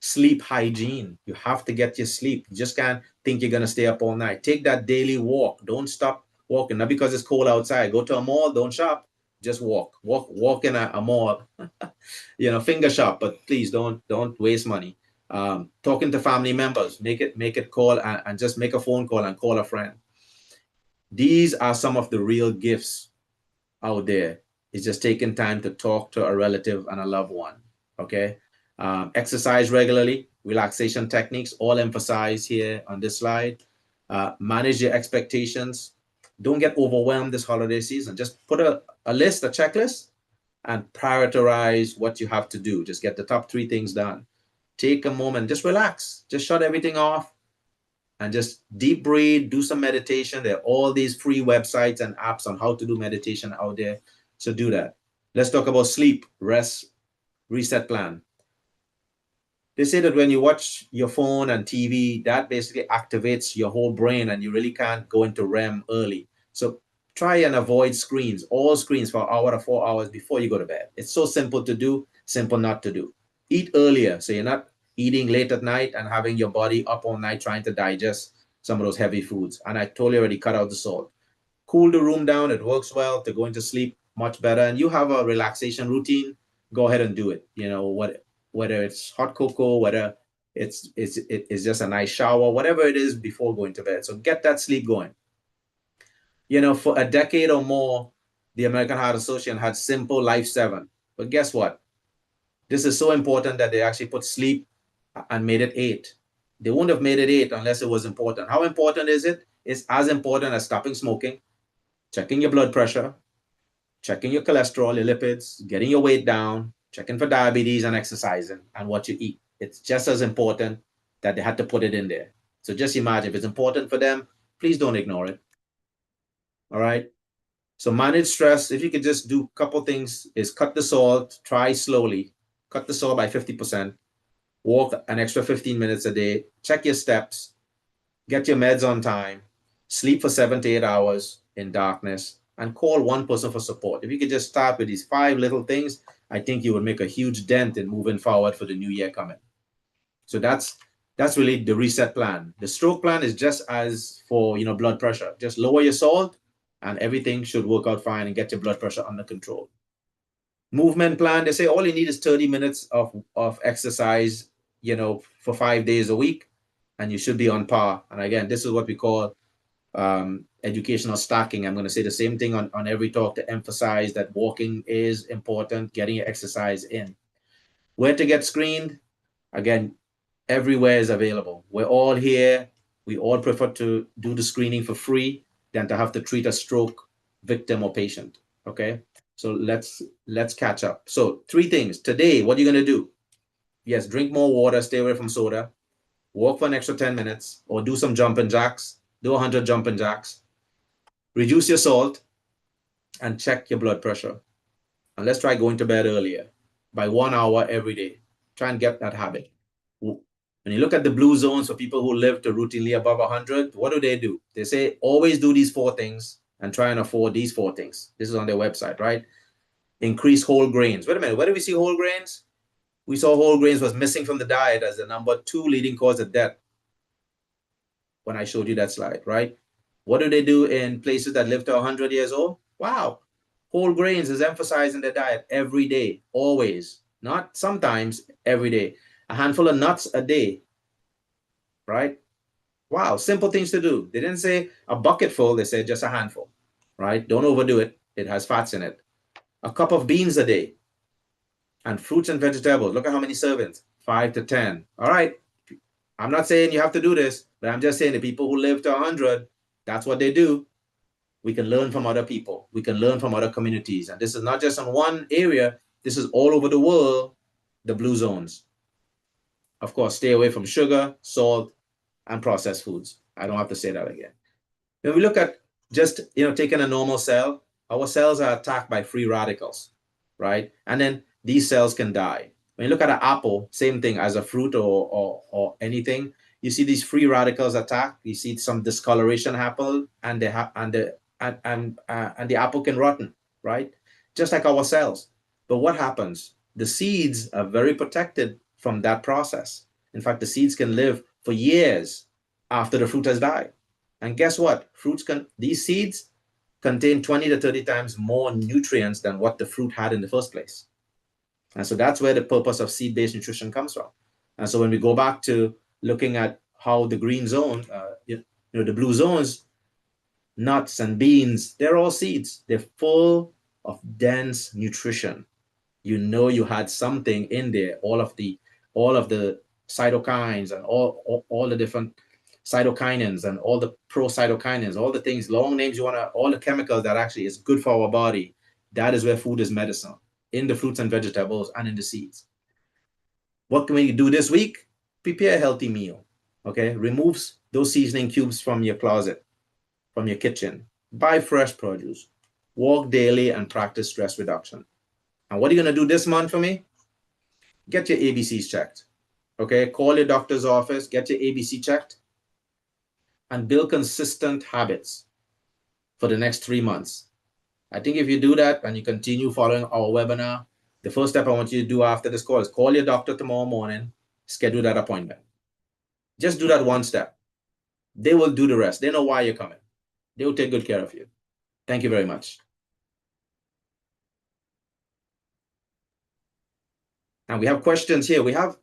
sleep hygiene. You have to get your sleep. You just can't think you're going to stay up all night. Take that daily walk. Don't stop walking. Not because it's cold outside. Go to a mall, don't shop. Just walk in a mall, finger shop, but please don't waste money. Talking to family members, make it call and just make a phone call and call a friend. These are some of the real gifts out there. It's just taking time to talk to a relative and a loved one. Okay. Exercise regularly, relaxation techniques, all emphasized here on this slide. Manage your expectations. Don't get overwhelmed this holiday season. Just put a list, a checklist, and prioritize what you have to do. Just get the top 3 things done. Take a moment, just relax, just shut everything off and just deep breathe, do some meditation. There are all these free websites and apps on how to do meditation out there. So do that. Let's talk about sleep, rest, reset plan. They say that when you watch your phone and TV, that basically activates your whole brain and you really can't go into REM early. So try and avoid screens, all screens for an hour to 4 hours before you go to bed. It's so simple to do, simple not to do. Eat earlier so you're not eating late at night and having your body up all night trying to digest some of those heavy foods. And I totally already cut out the salt. Cool the room down. It works well to go into sleep much better. And you have a relaxation routine, go ahead and do it. Whether it's hot cocoa, whether it's just a nice shower, whatever it is before going to bed. So get that sleep going. For a decade or more, the American Heart Association had simple Life 7. But guess what? This is so important that they actually put sleep and made it 8. They wouldn't have made it 8 unless it was important. How important is it? It's as important as stopping smoking, checking your blood pressure, checking your cholesterol, your lipids, getting your weight down, checking for diabetes and exercising and what you eat. It's just as important that they had to put it in there. So just imagine if it's important for them, please don't ignore it. All right. So manage stress. If you could just do a couple things is cut the salt, try slowly, cut the salt by 50%, walk an extra 15 minutes a day, check your steps, get your meds on time, sleep for 7 to 8 hours in darkness, and call one person for support. If you could just start with these 5 little things, I think you would make a huge dent in moving forward for the new year coming. So that's really the reset plan. The stroke plan is just as for blood pressure. Just lower your salt and everything should work out fine and get your blood pressure under control. Movement plan, they say all you need is 30 minutes of exercise, for 5 days a week, and you should be on par. And again, this is what we call educational stacking. I'm going to say the same thing on every talk to emphasize that walking is important, getting your exercise in. Where to get screened? Again, everywhere is available. We're all here. We all prefer to do the screening for free than to have to treat a stroke victim or patient. Okay, so let's catch up. So 3 things today. What are you going to do? Yes, drink more water, stay away from soda, walk for an extra 10 minutes, or do some jumping jacks, do 100 jumping jacks, reduce your salt, and check your blood pressure. And let's try going to bed earlier by 1 hour every day. Try and get that habit. When you look at the blue zones for people who live to routinely above 100, what do? They say always do these 4 things and try and afford these 4 things. This is on their website, right? Increase whole grains. Wait a minute, where do we see whole grains? We saw whole grains was missing from the diet as the number 2 leading cause of death when I showed you that slide, right? What do they do in places that live to 100 years old? Wow. Whole grains is emphasized in their diet every day, always, not sometimes, every day. A handful of nuts a day, right? Wow, simple things to do. They didn't say a bucket full, they said just a handful, right? Don't overdo it. It has fats in it. A cup of beans a day. And fruits and vegetables. Look at how many servings, 5 to 10. All right. I'm not saying you have to do this, but I'm just saying the people who live to 100, that's what they do. We can learn from other people. We can learn from other communities. And this is not just in one area. This is all over the world. the blue zones. Of course, stay away from sugar, salt, and processed foods. I don't have to say that again. When we look at just taking a normal cell, our cells are attacked by free radicals, right? And then these cells can die. When you look at an apple, same thing as a fruit or anything, you see these free radicals attack. You see some discoloration happen, and the apple can rotten, right? Just like our cells. But what happens? The seeds are very protected from that process. In fact, the seeds can live for years after the fruit has died. And guess what? These seeds contain 20 to 30 times more nutrients than what the fruit had in the first place. And so that's where the purpose of seed-based nutrition comes from. And so when we go back to looking at how the green zone, the blue zones, nuts and beans, they're all seeds. They're full of dense nutrition. You had something in there, all of the cytokines and all the different cytokinins and all the pro-cytokinins, all the things, long names all the chemicals that actually is good for our body. That is where food is medicine, in the fruits and vegetables and in the seeds. What can we do this week? Prepare a healthy meal, okay? Remove those seasoning cubes from your closet, from your kitchen. Buy fresh produce. Walk daily and practice stress reduction. And what are you going to do this month for me? Get your ABCs checked, okay? Call your doctor's office, get your ABC checked, and build consistent habits for the next 3 months. I think if you do that and you continue following our webinar, the first step I want you to do after this call is call your doctor tomorrow morning, schedule that appointment. Just do that one step. They will do the rest. They know why you're coming. They will take good care of you. Thank you very much. And we have questions here. We have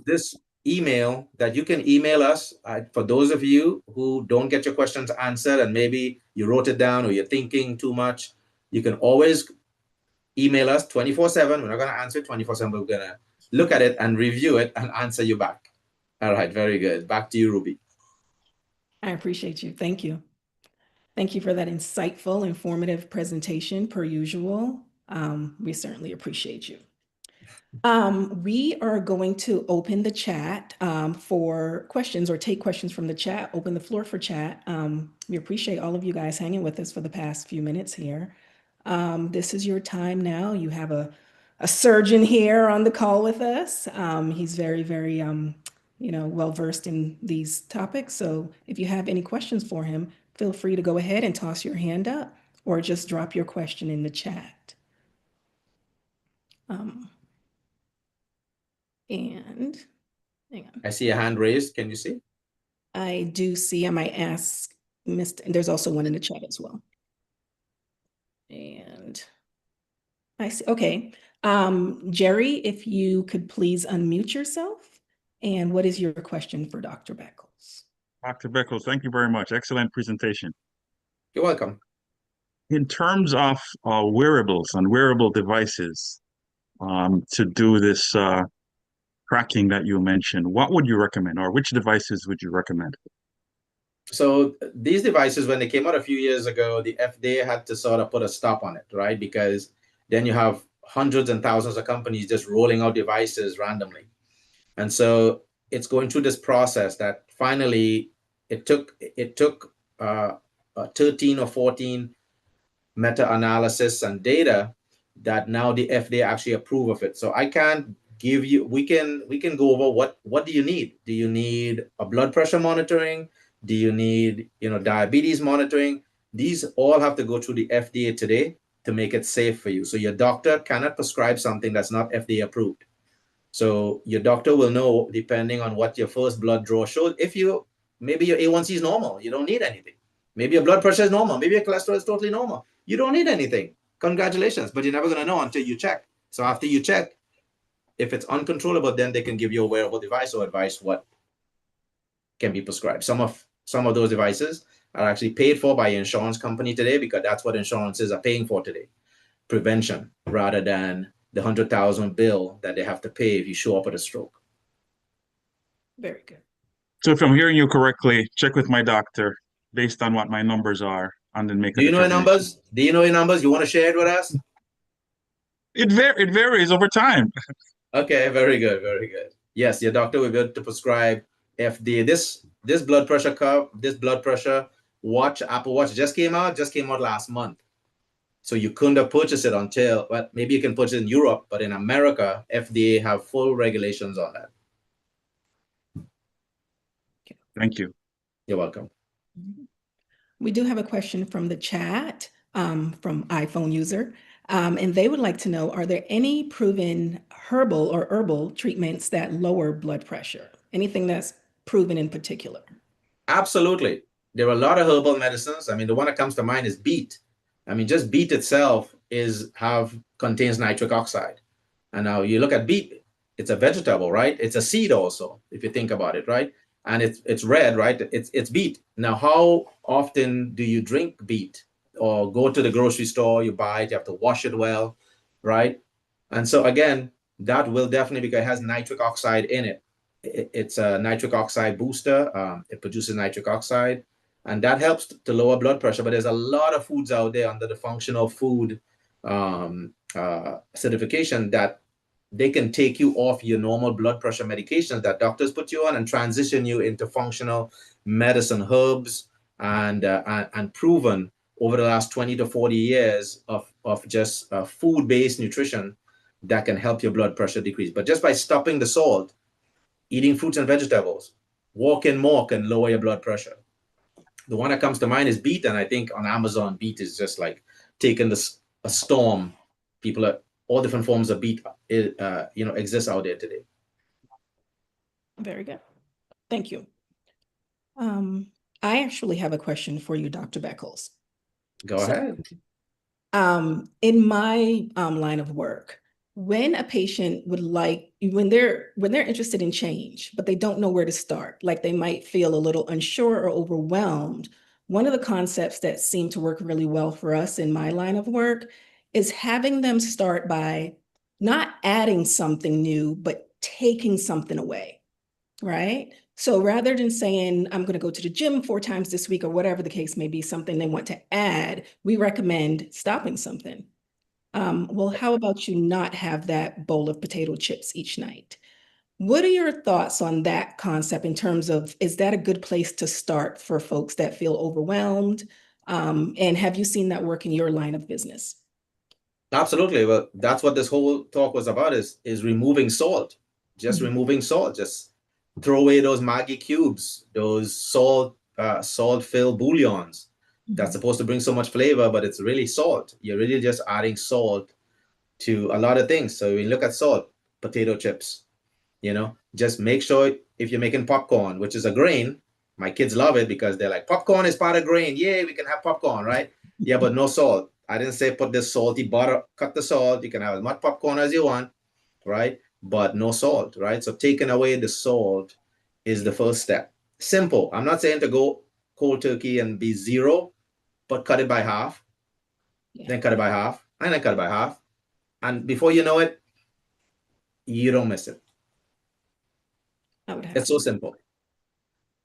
this email that you can email us. For those of you who don't get your questions answered and maybe you wrote it down or you're thinking too much, you can always email us 24/7. We're not going to answer 24/7, but we're going to look at it and review it and answer you back. All right, very good. Back to you, Ruby. I appreciate you. Thank you. Thank you for that insightful, informative presentation, per usual. We certainly appreciate you. We are going to open the chat for questions or take questions from the chat, open the floor for chat. We appreciate all of you guys hanging with us for the past few minutes here. This is your time now. You have a surgeon here on the call with us. He's very, very, well-versed in these topics. So if you have any questions for him, feel free to go ahead and toss your hand up or just drop your question in the chat. And hang on. I see a hand raised. Can you see? I do see. I might ask Mr. And there's also one in the chat as well. And I see. Okay. Jerry, if you could please unmute yourself. And what is your question for Dr. Beckles? Dr. Beckles, thank you very much. Excellent presentation. You're welcome. In terms of wearables and wearable devices to do this tracking that you mentioned, what would you recommend, or which devices would you recommend? So these devices, when they came out a few years ago, the FDA had to sort of put a stop on it, right? Because then you have hundreds and thousands of companies just rolling out devices randomly. And so it's going through this process that finally it took 13 or 14 meta-analysis and data that now the FDA actually approve of it. So I can't give you, we can go over what do you need? Do you need a blood pressure monitoring? Do you need, diabetes monitoring? These all have to go through the FDA today to make it safe for you. So your doctor cannot prescribe something that's not FDA approved. So your doctor will know, depending on what your first blood draw shows, maybe your A1C is normal, you don't need anything. Maybe your blood pressure is normal. Maybe your cholesterol is totally normal. You don't need anything. Congratulations, but you're never going to know until you check. So after you check, if it's uncontrollable, then they can give you a wearable device or advise what can be prescribed. Some of those devices are actually paid for by your insurance company today, because that's what insurances are paying for today. Prevention, rather than the $100,000 bill that they have to pay if you show up with a stroke. Very good. So if I'm hearing you correctly, check with my doctor based on what my numbers are, and then make a Do you know your numbers? Do you know your numbers? You want to share it with us? It varies over time. Okay, very good, very good. Yes, your doctor will be able to prescribe FDA. This blood pressure curve, this blood pressure watch, Apple Watch just came out last month. So you couldn't have purchased it until, well, maybe you can purchase it in Europe, but in America, FDA have full regulations on that. Thank you. You're welcome. We do have a question from the chat from iPhone user, and they would like to know, are there any proven herbal treatments that lower blood pressure? Anything that's proven in particular? Absolutely. There are a lot of herbal medicines. I mean, the one that comes to mind is beet. I mean, just beet itself contains nitric oxide. And now you look at beet, it's a vegetable, right? It's a seed also, if you think about it, right? And it's red, right? It's beet. Now, how often do you drink beet or go to the grocery store, you buy it, you have to wash it well, right? And so again, that will definitely, because it has nitric oxide in it. It's a nitric oxide booster. It produces nitric oxide, and that helps to lower blood pressure. But there's a lot of foods out there under the functional food certification that they can take you off your normal blood pressure medications that doctors put you on and transition you into functional medicine herbs and proven over the last 20 to 40 years of just food-based nutrition that can help your blood pressure decrease. But just by stopping the salt, eating fruits and vegetables, walking more can lower your blood pressure. The one that comes to mind is beet, and I think on Amazon, beet is just like taking a storm. People are all different forms of beet, exist out there today. Very good. Thank you. I actually have a question for you, Dr. Beckles. Go ahead. In my line of work, when a patient when they're interested in change, but they don't know where to start, like they might feel a little unsure or overwhelmed, one of the concepts that seem to work really well for us in my line of work is having them start by not adding something new, but taking something away, right? So rather than saying, I'm going to go to the gym 4 times this week or whatever the case may be, something they want to add, we recommend stopping something. Well, how about you not have that bowl of potato chips each night? What are your thoughts on that concept in terms of, is that a good place to start for folks that feel overwhelmed? And have you seen that work in your line of business? Absolutely. Well, that's what this whole talk was about is removing salt. Just removing salt. Just throw away those Maggi cubes, those salt-filled bouillons that's supposed to bring so much flavor, but it's really salt. You're really just adding salt to a lot of things. So we look at salt, potato chips, just make sure if you're making popcorn, which is a grain, my kids love it because they're like, popcorn is part of grain. Yay, we can have popcorn, right? Yeah, but no salt. I didn't say put this salty butter, cut the salt. You can have as much popcorn as you want, right? But no salt, right? So taking away the salt is the first step. Simple. I'm not saying to go cold turkey and be zero, but cut it by half, then cut it by half, and then cut it by half. And before you know it, you don't miss it. It's so simple.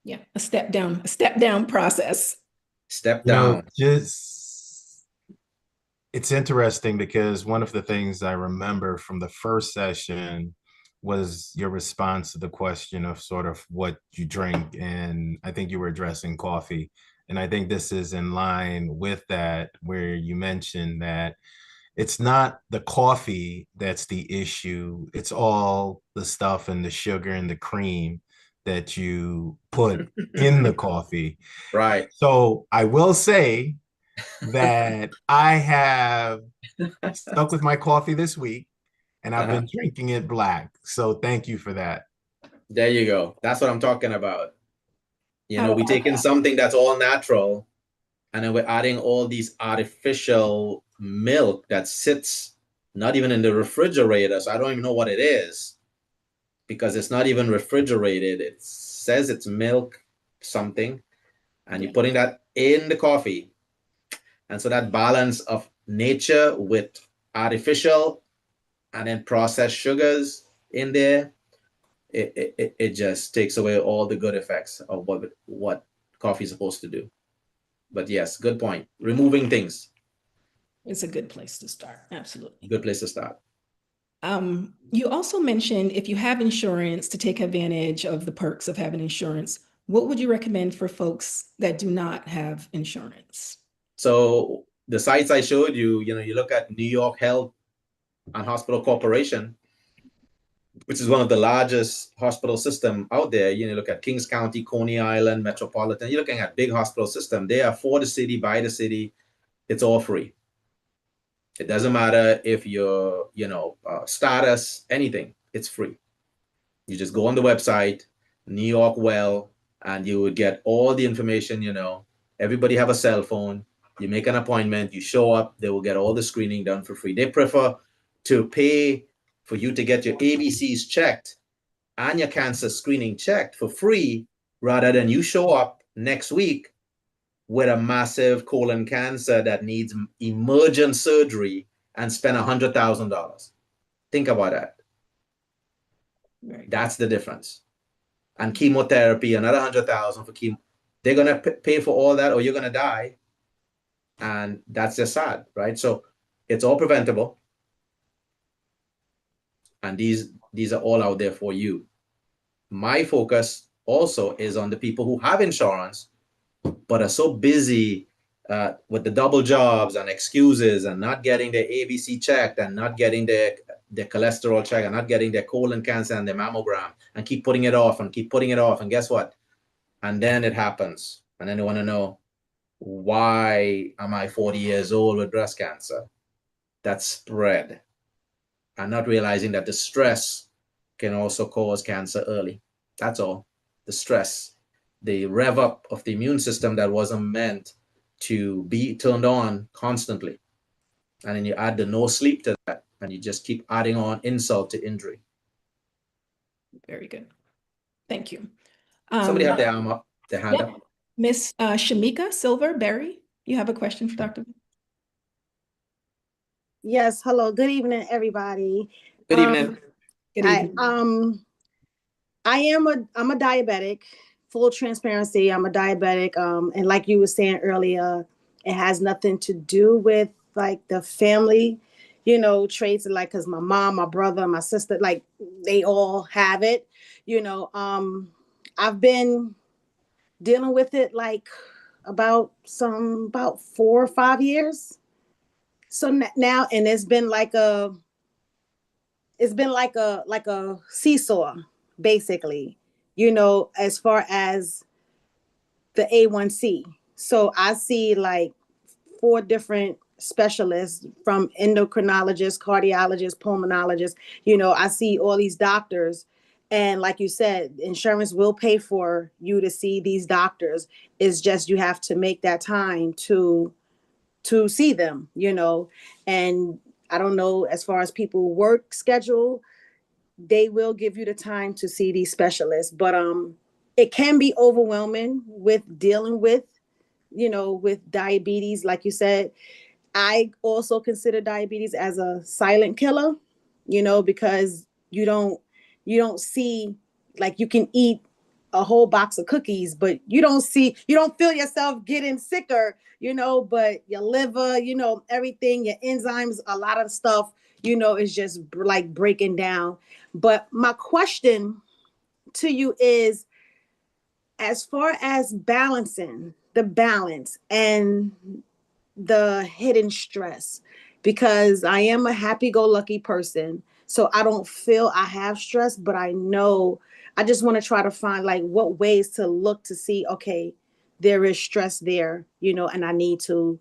Yeah, a step down process. Step down. It's interesting because one of the things I remember from the first session was your response to the question of sort of what you drink. And I think you were addressing coffee. And I think this is in line with that, where you mentioned that it's not the coffee that's the issue. It's all the stuff and the sugar and the cream that you put in the coffee. Right. So I will say that I have stuck with my coffee this week and I've been drinking it black. So thank you for that. There you go. That's what I'm talking about. We're taking something that's all natural and then we're adding all these artificial milk that sits not even in the refrigerator. So I don't even know what it is because it's not even refrigerated. It says it's milk something, and you're putting that in the coffee. And so that balance of nature with artificial and then processed sugars in there, it just takes away all the good effects of what coffee is supposed to do. But yes, good point. Removing things. It's a good place to start. Absolutely. Good place to start. You also mentioned if you have insurance to take advantage of the perks of having insurance, what would you recommend for folks that do not have insurance? So the sites I showed you, you look at New York Health and Hospital Corporation, which is one of the largest hospital system out there. You look at Kings County, Coney Island, Metropolitan. You're looking at big hospital system. They are for the city, by the city. It's all free. It doesn't matter if you're, status, anything. It's free. You just go on the website, New York Well, and you would get all the information. Everybody have a cell phone. You make an appointment. You show up. They will get all the screening done for free. They prefer to pay for you to get your ABCs checked and your cancer screening checked for free rather than you show up next week with a massive colon cancer that needs emergent surgery and spend $100,000. Think about that. That's the difference. And chemotherapy, another $100,000 for chemo. They're gonna pay for all that, or you're gonna die, and that's just sad, right? So it's all preventable, and these are all out there for you. My focus also is on the people who have insurance but are so busy with the double jobs and excuses and not getting their ABC checked and not getting their cholesterol checked and not getting their colon cancer and their mammogram and keep putting it off and keep putting it off. And guess what? And then it happens. And then they want to know, why am I 40 years old with breast cancer? That's spread. And not realizing that the stress can also cause cancer early. That's all. The stress. The rev up of the immune system that wasn't meant to be turned on constantly. And then you add the no sleep to that, and you just keep adding on insult to injury. Very good. Thank you. Somebody have their arm up, their hand up. Miss Shamika Silver-Berry, you have a question for Dr. Yes, hello. Good evening, everybody. Good evening. Good evening. I'm a diabetic. Full transparency, I'm a diabetic. And like you were saying earlier, it has nothing to do with like the family, traits, like, because my mom, my brother, my sister, like they all have it. I've been dealing with it like about 4 or 5 years. So now, and it's been like a seesaw, basically, as far as the A1C. So I see like 4 different specialists, from endocrinologists, cardiologists, pulmonologists. I see all these doctors. And like you said, insurance will pay for you to see these doctors. It's just you have to make that time to see them, and I don't know, as far as people work schedule, they will give you the time to see these specialists, but it can be overwhelming with dealing with, with diabetes. Like you said, I also consider diabetes as a silent killer, because you don't see, like, you can eat a whole box of cookies, but you don't feel yourself getting sicker, but your liver, everything, your enzymes, a lot of stuff, is just like breaking down. But my question to you is, as far as balancing the balance and the hidden stress, because I am a happy-go-lucky person, so I don't feel I have stress, but I know I just want to try to find like what ways to look to see, okay, there is stress there, and I need to,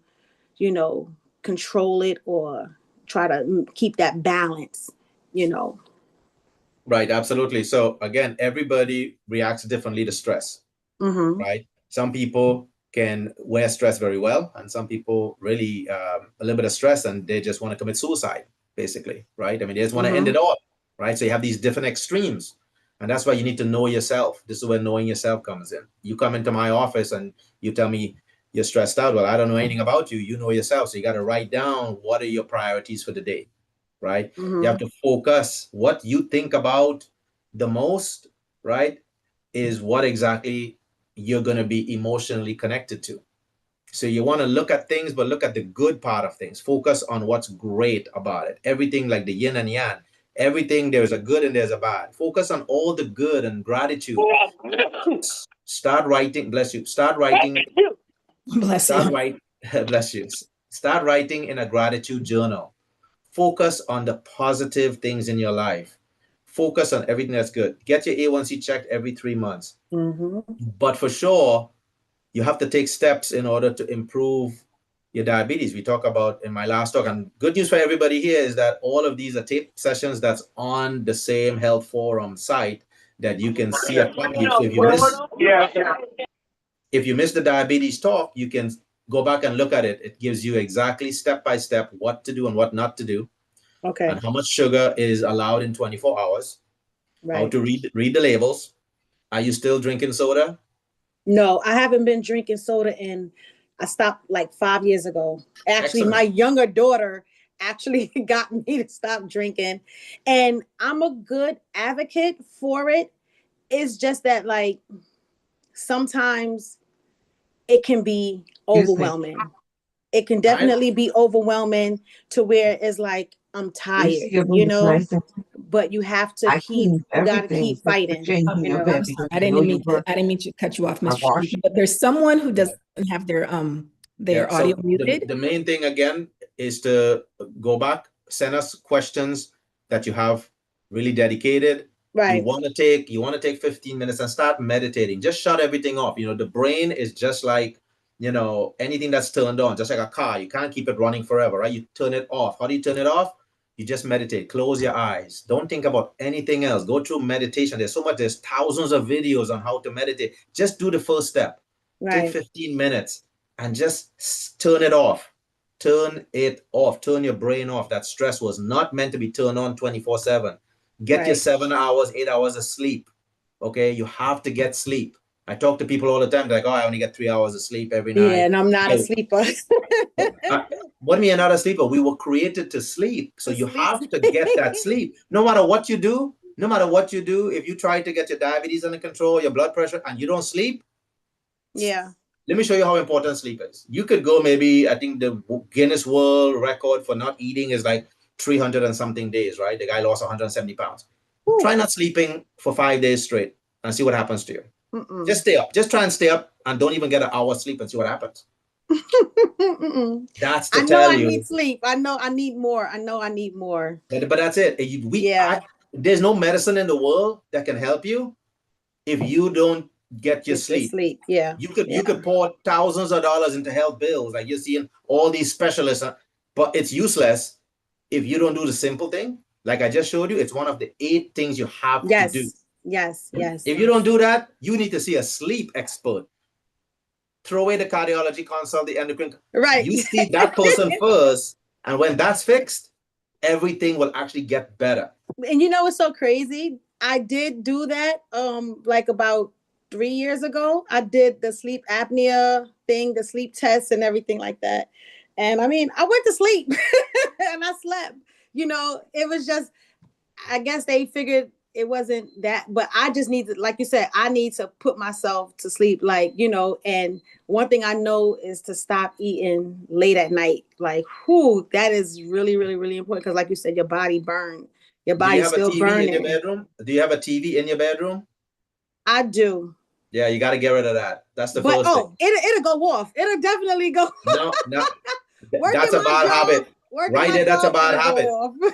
control it or try to keep that balance, Right, absolutely. So again, everybody reacts differently to stress, right? Some people can wear stress very well, and some people really a little bit of stress and they just want to commit suicide, basically, right? I mean, they just want to end it all, right? So you have these different extremes, and that's why you need to know yourself. This is where knowing yourself comes in. You come into my office and you tell me you're stressed out. Well, I don't know anything about you. You know yourself, so you got to write down what are your priorities for the day, right? You have to focus. What you think about the most, right, is what exactly you're going to be emotionally connected to. So you want to look at things, but look at the good part of things. Focus on what's great about it. Everything, like the yin and yang. Everything, there's a good and there's a bad. Focus on all the good and gratitude. Start writing, bless you. Start writing, Bless start you. write, bless you. Start writing in a gratitude journal. Focus on the positive things in your life. Focus on everything that's good. Get your A1C checked every 3 months. Mm-hmm. But for sure, you have to take steps in order to improve your diabetes. We talk about in my last talk, and good news for everybody here is that all of these are tape sessions that's on the same health forum site that you can see a copy. So if you miss the diabetes talk, you can go back and look at it. It gives you exactly step by step what to do and what not to do, Okay. and how much sugar is allowed in 24 hours, how Right. to read the labels. Are you still drinking soda? No, I haven't been drinking soda, and I stopped like 5 years ago. Actually, Excellent. my younger daughter actually got me to stop drinking, and I'm a good advocate for it. It's just that, like, sometimes it can be overwhelming. It can definitely be overwhelming to where it's like, I'm tired, you know, but you have to you gotta keep fighting. You know? I'm sorry, I didn't mean to cut you off, Ms. Shamika, but there's someone who doesn't have their Yeah, so audio muted. the main thing again is to go back, send us questions that you have really dedicated. You Right. want to take 15 minutes and start meditating. Just shut everything off. You know, the brain is just like, you know, anything that's turned on, just like a car. You can't keep it running forever, right? You turn it off. How do you turn it off? You just meditate. Close your eyes. Don't think about anything else. Go through meditation. There's thousands of videos on how to meditate. Just do the first step. Take Right. 15 minutes and just turn it off. Turn it off. Turn your brain off. That stress was not meant to be turned on 24/7. Get your Right. 7 hours, 8 hours of sleep. Okay, you have to get sleep. I talk to people all the time, like, oh, I only get 3 hours of sleep every night. Yeah, and I'm not a So- sleeper. What do you mean you're not a sleeper? We were created to sleep. So To you sleep. have to get that sleep. No matter what you do, if you try to get your diabetes under control, your blood pressure, and you don't sleep, Yeah. let me show you how important sleep is. You could go maybe, I think the Guinness World Record for not eating is like 300 and something days, right? The guy lost 170 pounds. Ooh. Try not sleeping for 5 days straight and see what happens to you. Mm-mm. Just stay up. Just try and stay up and don't even get an hour's sleep and see what happens. Mm-mm. That's I to know tell I you. need sleep. I know I need more. I know I need more. But that's it. There's no medicine in the world that can help you if you don't get your Get your sleep. sleep. Yeah. You could pour thousands of dollars into health bills, like you're seeing all these specialists, but it's useless if you don't do the simple thing. Like I just showed you, it's one of the 8 things you have Yes. to do. Yes. Yes. If you don't do that, you need to see a sleep expert. Throw away the cardiology consult, the endocrine. Right. You see that person first, and when that's fixed, everything will actually get better. And you know what's so crazy? I did do that like about 3 years ago. I did the sleep apnea thing, the sleep test and everything like that. And I mean, I went to sleep and I slept. You know, it was just, I guess they figured it wasn't that, but I just need to, like you said, I need to put myself to sleep, like, you know. And one thing I know is to stop eating late at night. Like, whoo, that is really, really, really important. Because like you said, your body burned. Your Do you body's have a still TV burning. in your bedroom? Do you have a TV in your bedroom? I do. Yeah, you got to get rid of that. That's the But first thing. it'll go off. It'll definitely go. No, Working that's a my bad job, habit. working Right my there, that's a job, bad it'll go habit. off.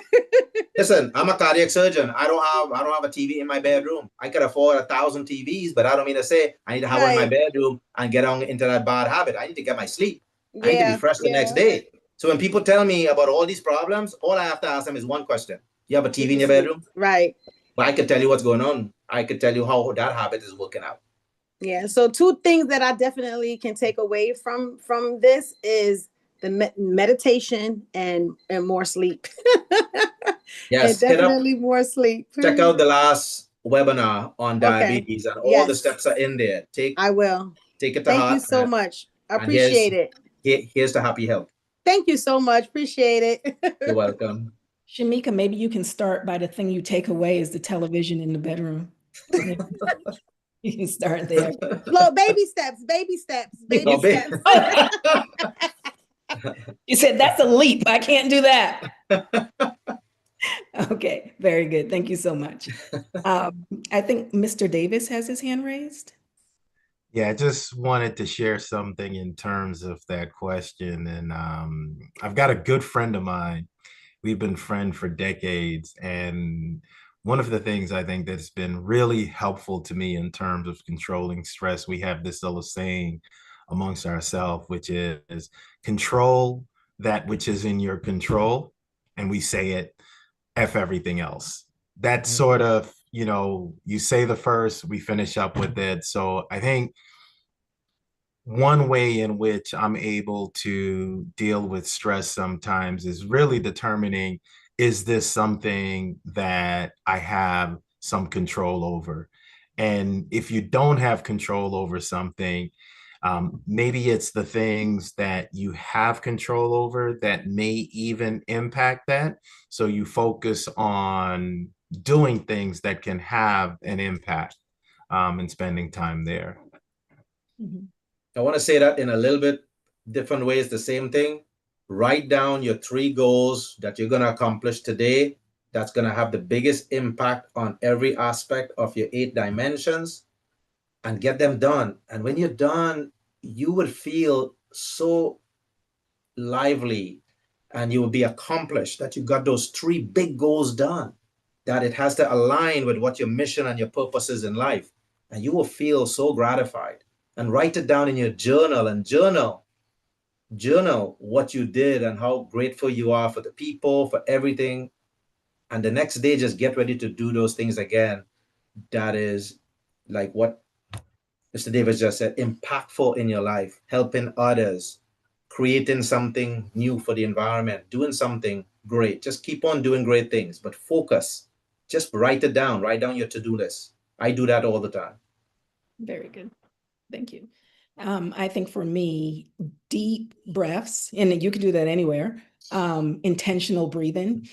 Listen, I'm a cardiac surgeon. I don't have a TV in my bedroom. I could afford 1,000 TVs, but I don't mean to say I need to have one in my Right. bedroom and get on into that bad habit. I need to get my sleep. I need to Yeah, be fresh the next yeah. day. So when people tell me about all these problems, all I have to ask them is one question. You have a TV in your bedroom? Right. But I could tell you what's going on. I could tell you how that habit is working out. Yeah. So 2 things that I definitely can take away from this is the meditation and more sleep. Yes, And definitely more sleep. check out the last webinar on Okay. diabetes, and all the Yes. steps are in there. I will. Take it to Thank heart. you so much. I and here's- appreciate it. Here's the happy help. Thank you so much. Appreciate it. You're welcome. Shamika, maybe you can start by the thing you take away is the television in the bedroom. You can start there. Slow baby steps, baby steps, baby Oh, babe. steps. You said that's a leap. I can't do that. Okay, very good. Thank you so much. I think Mr. Davis has his hand raised. Yeah, I just wanted to share something in terms of that question. And I've got a good friend of mine. We've been friends for decades. And one of the things I think that's been really helpful to me in terms of controlling stress, we have this little saying amongst ourselves, which is control that which is in your control. And we say it, F everything else. That's sort of, you say the first, we finish up with it. So I think one way in which I'm able to deal with stress sometimes is really determining, is this something that I have some control over? And if you don't have control over something, maybe it's the things that you have control over that may even impact that. So you focus on doing things that can have an impact, and spending time there. Mhm. I want to say that in a little bit different ways, the same thing. Write down your 3 goals that you're going to accomplish today. That's going to have the biggest impact on every aspect of your 8 dimensions, and get them done. And when you're done, you will feel so lively and you will be accomplished that you got those 3 big goals done, that it has to align with what your mission and your purpose is in life. And you will feel so gratified. And write it down in your journal and journal what you did and how grateful you are for the people, for everything. And the next day, just get ready to do those things again. That is like what Mr. Davis just said, impactful in your life, helping others, creating something new for the environment, doing something great. Just keep on doing great things, but focus. Just write it down, write down your to-do list. I do that all the time. Very good. Thank you. I think for me, deep breaths, and you can do that anywhere, intentional breathing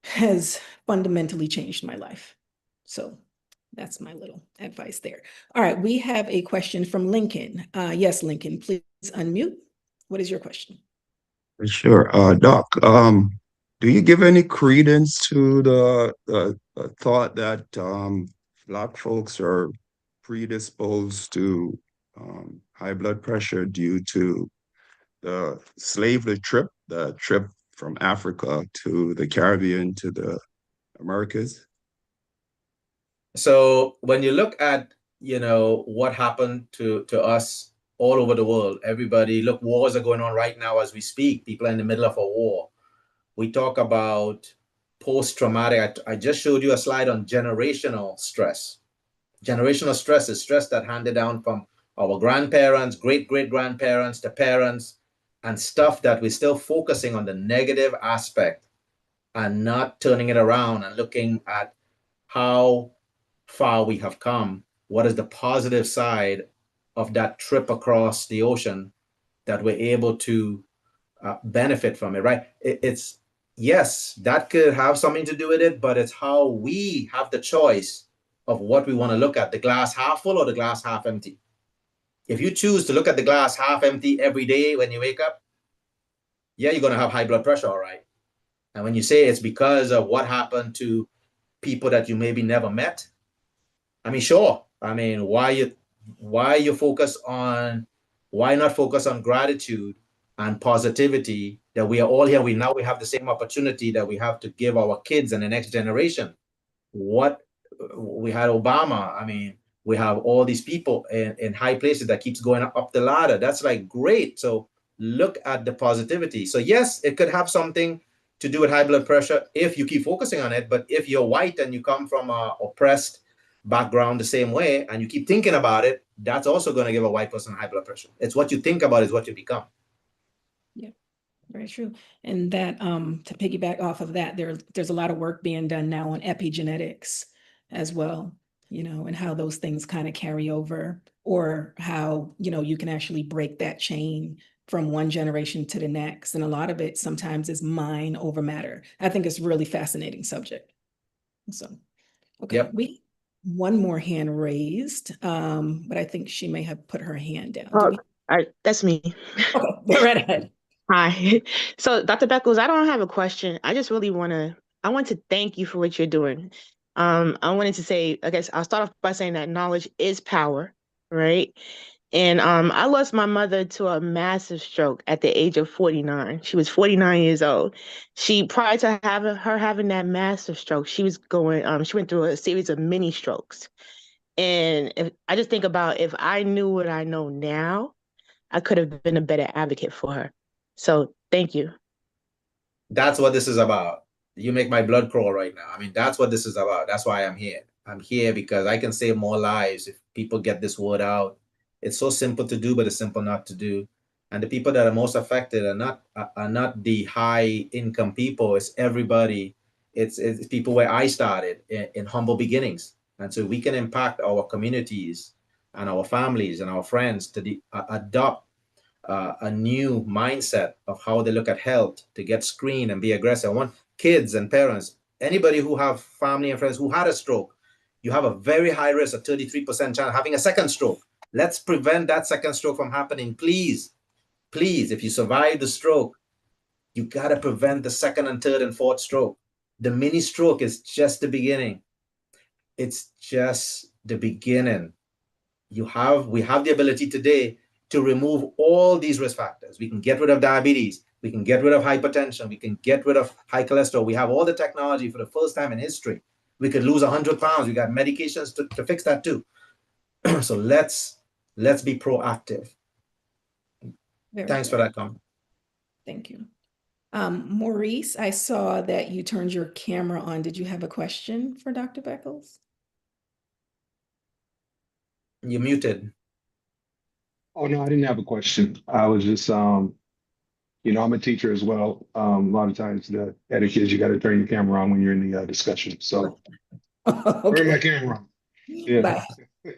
has fundamentally changed my life. So that's my little advice there. All right, we have a question from Lincoln. Yes, Lincoln, please unmute. What is your question? Sure. Doc, do you give any credence to the thought that Black folks are predisposed to high blood pressure due to the the trip from Africa to the Caribbean to the Americas? So when you look at, what happened to us all over the world, everybody, look, wars are going on right now as we speak. People are in the middle of a war. We talk about post-traumatic. I just showed you a slide on generational stress. Generational stress is stress that handed down from our grandparents, great-great-grandparents, to parents, and stuff that we're still focusing on the negative aspect and not turning it around and looking at how far we have come. What is the positive side of that trip across the ocean that we're able to benefit from it, right? It's yes, that could have something to do with it, but it's how we have the choice of what we want to look at, the glass half full or the glass half empty. If you choose to look at the glass half empty every day when you wake up, yeah, you're going to have high blood pressure, all right. And when you say it's because of what happened to people that you maybe never met, I mean, sure. I mean, why not focus on gratitude and positivity, that we are all here. We have the same opportunity that we have to give our kids and the next generation. What we had Obama. I mean, we have all these people in high places that keeps going up the ladder. That's like great. So look at the positivity. So yes, it could have something to do with high blood pressure if you keep focusing on it. But if you're white and you come from a oppressed background the same way and you keep thinking about it, that's also going to give a white person high blood pressure. It's what you think about is what you become. Yeah, very true. And that to piggyback off of that, there's a lot of work being done now on epigenetics as well, and how those things kind of carry over, or how, you can actually break that chain from one generation to the next. And a lot of it sometimes is mind over matter. I think it's a really fascinating subject. So, okay, Yep. One more hand raised, but I think she may have put her hand down. That's me. Okay, go right ahead. Hi. So, Dr. Beckles, I don't have a question. I just really want to I want to thank you for what you're doing. I wanted to say, I guess I'll start off by saying that knowledge is power, right? And I lost my mother to a massive stroke at the age of 49. She was 49 years old. Prior to having that massive stroke, she went through a series of mini strokes. And I just think about, if I knew what I know now, I could have been a better advocate for her. So thank you. That's what this is about. You make my blood crawl right now. I mean, that's what this is about. That's why I'm here. I'm here because I can save more lives if people get this word out. It's so simple to do, but it's simple not to do. And the people that are most affected are not the high income people. It's everybody. It's people where I started in humble beginnings, and so we can impact our communities and our families and our friends to adopt a new mindset of how they look at health, to get screened and be aggressive. I want kids and parents, anybody who have family and friends who had a stroke, you have a very high risk, a 33% chance of having a second stroke. Let's prevent that second stroke from happening. Please, please, if you survive the stroke, you got to prevent the second and third and fourth stroke. The mini stroke is just the beginning. It's just the beginning. We have the ability today to remove all these risk factors. We can get rid of diabetes. We can get rid of hypertension. We can get rid of high cholesterol. We have all the technology for the first time in history. We could lose 100 pounds. We got medications to fix that too. So let's be proactive. Thanks for that comment. Thank you. Maurice, I saw that you turned your camera on. Did you have a question for Dr. Beckles? You're muted. Oh, no, I didn't have a question. I was just, I'm a teacher as well. A lot of times the etiquette is you got to turn your camera on when you're in the discussion. So turn my camera on. Yeah.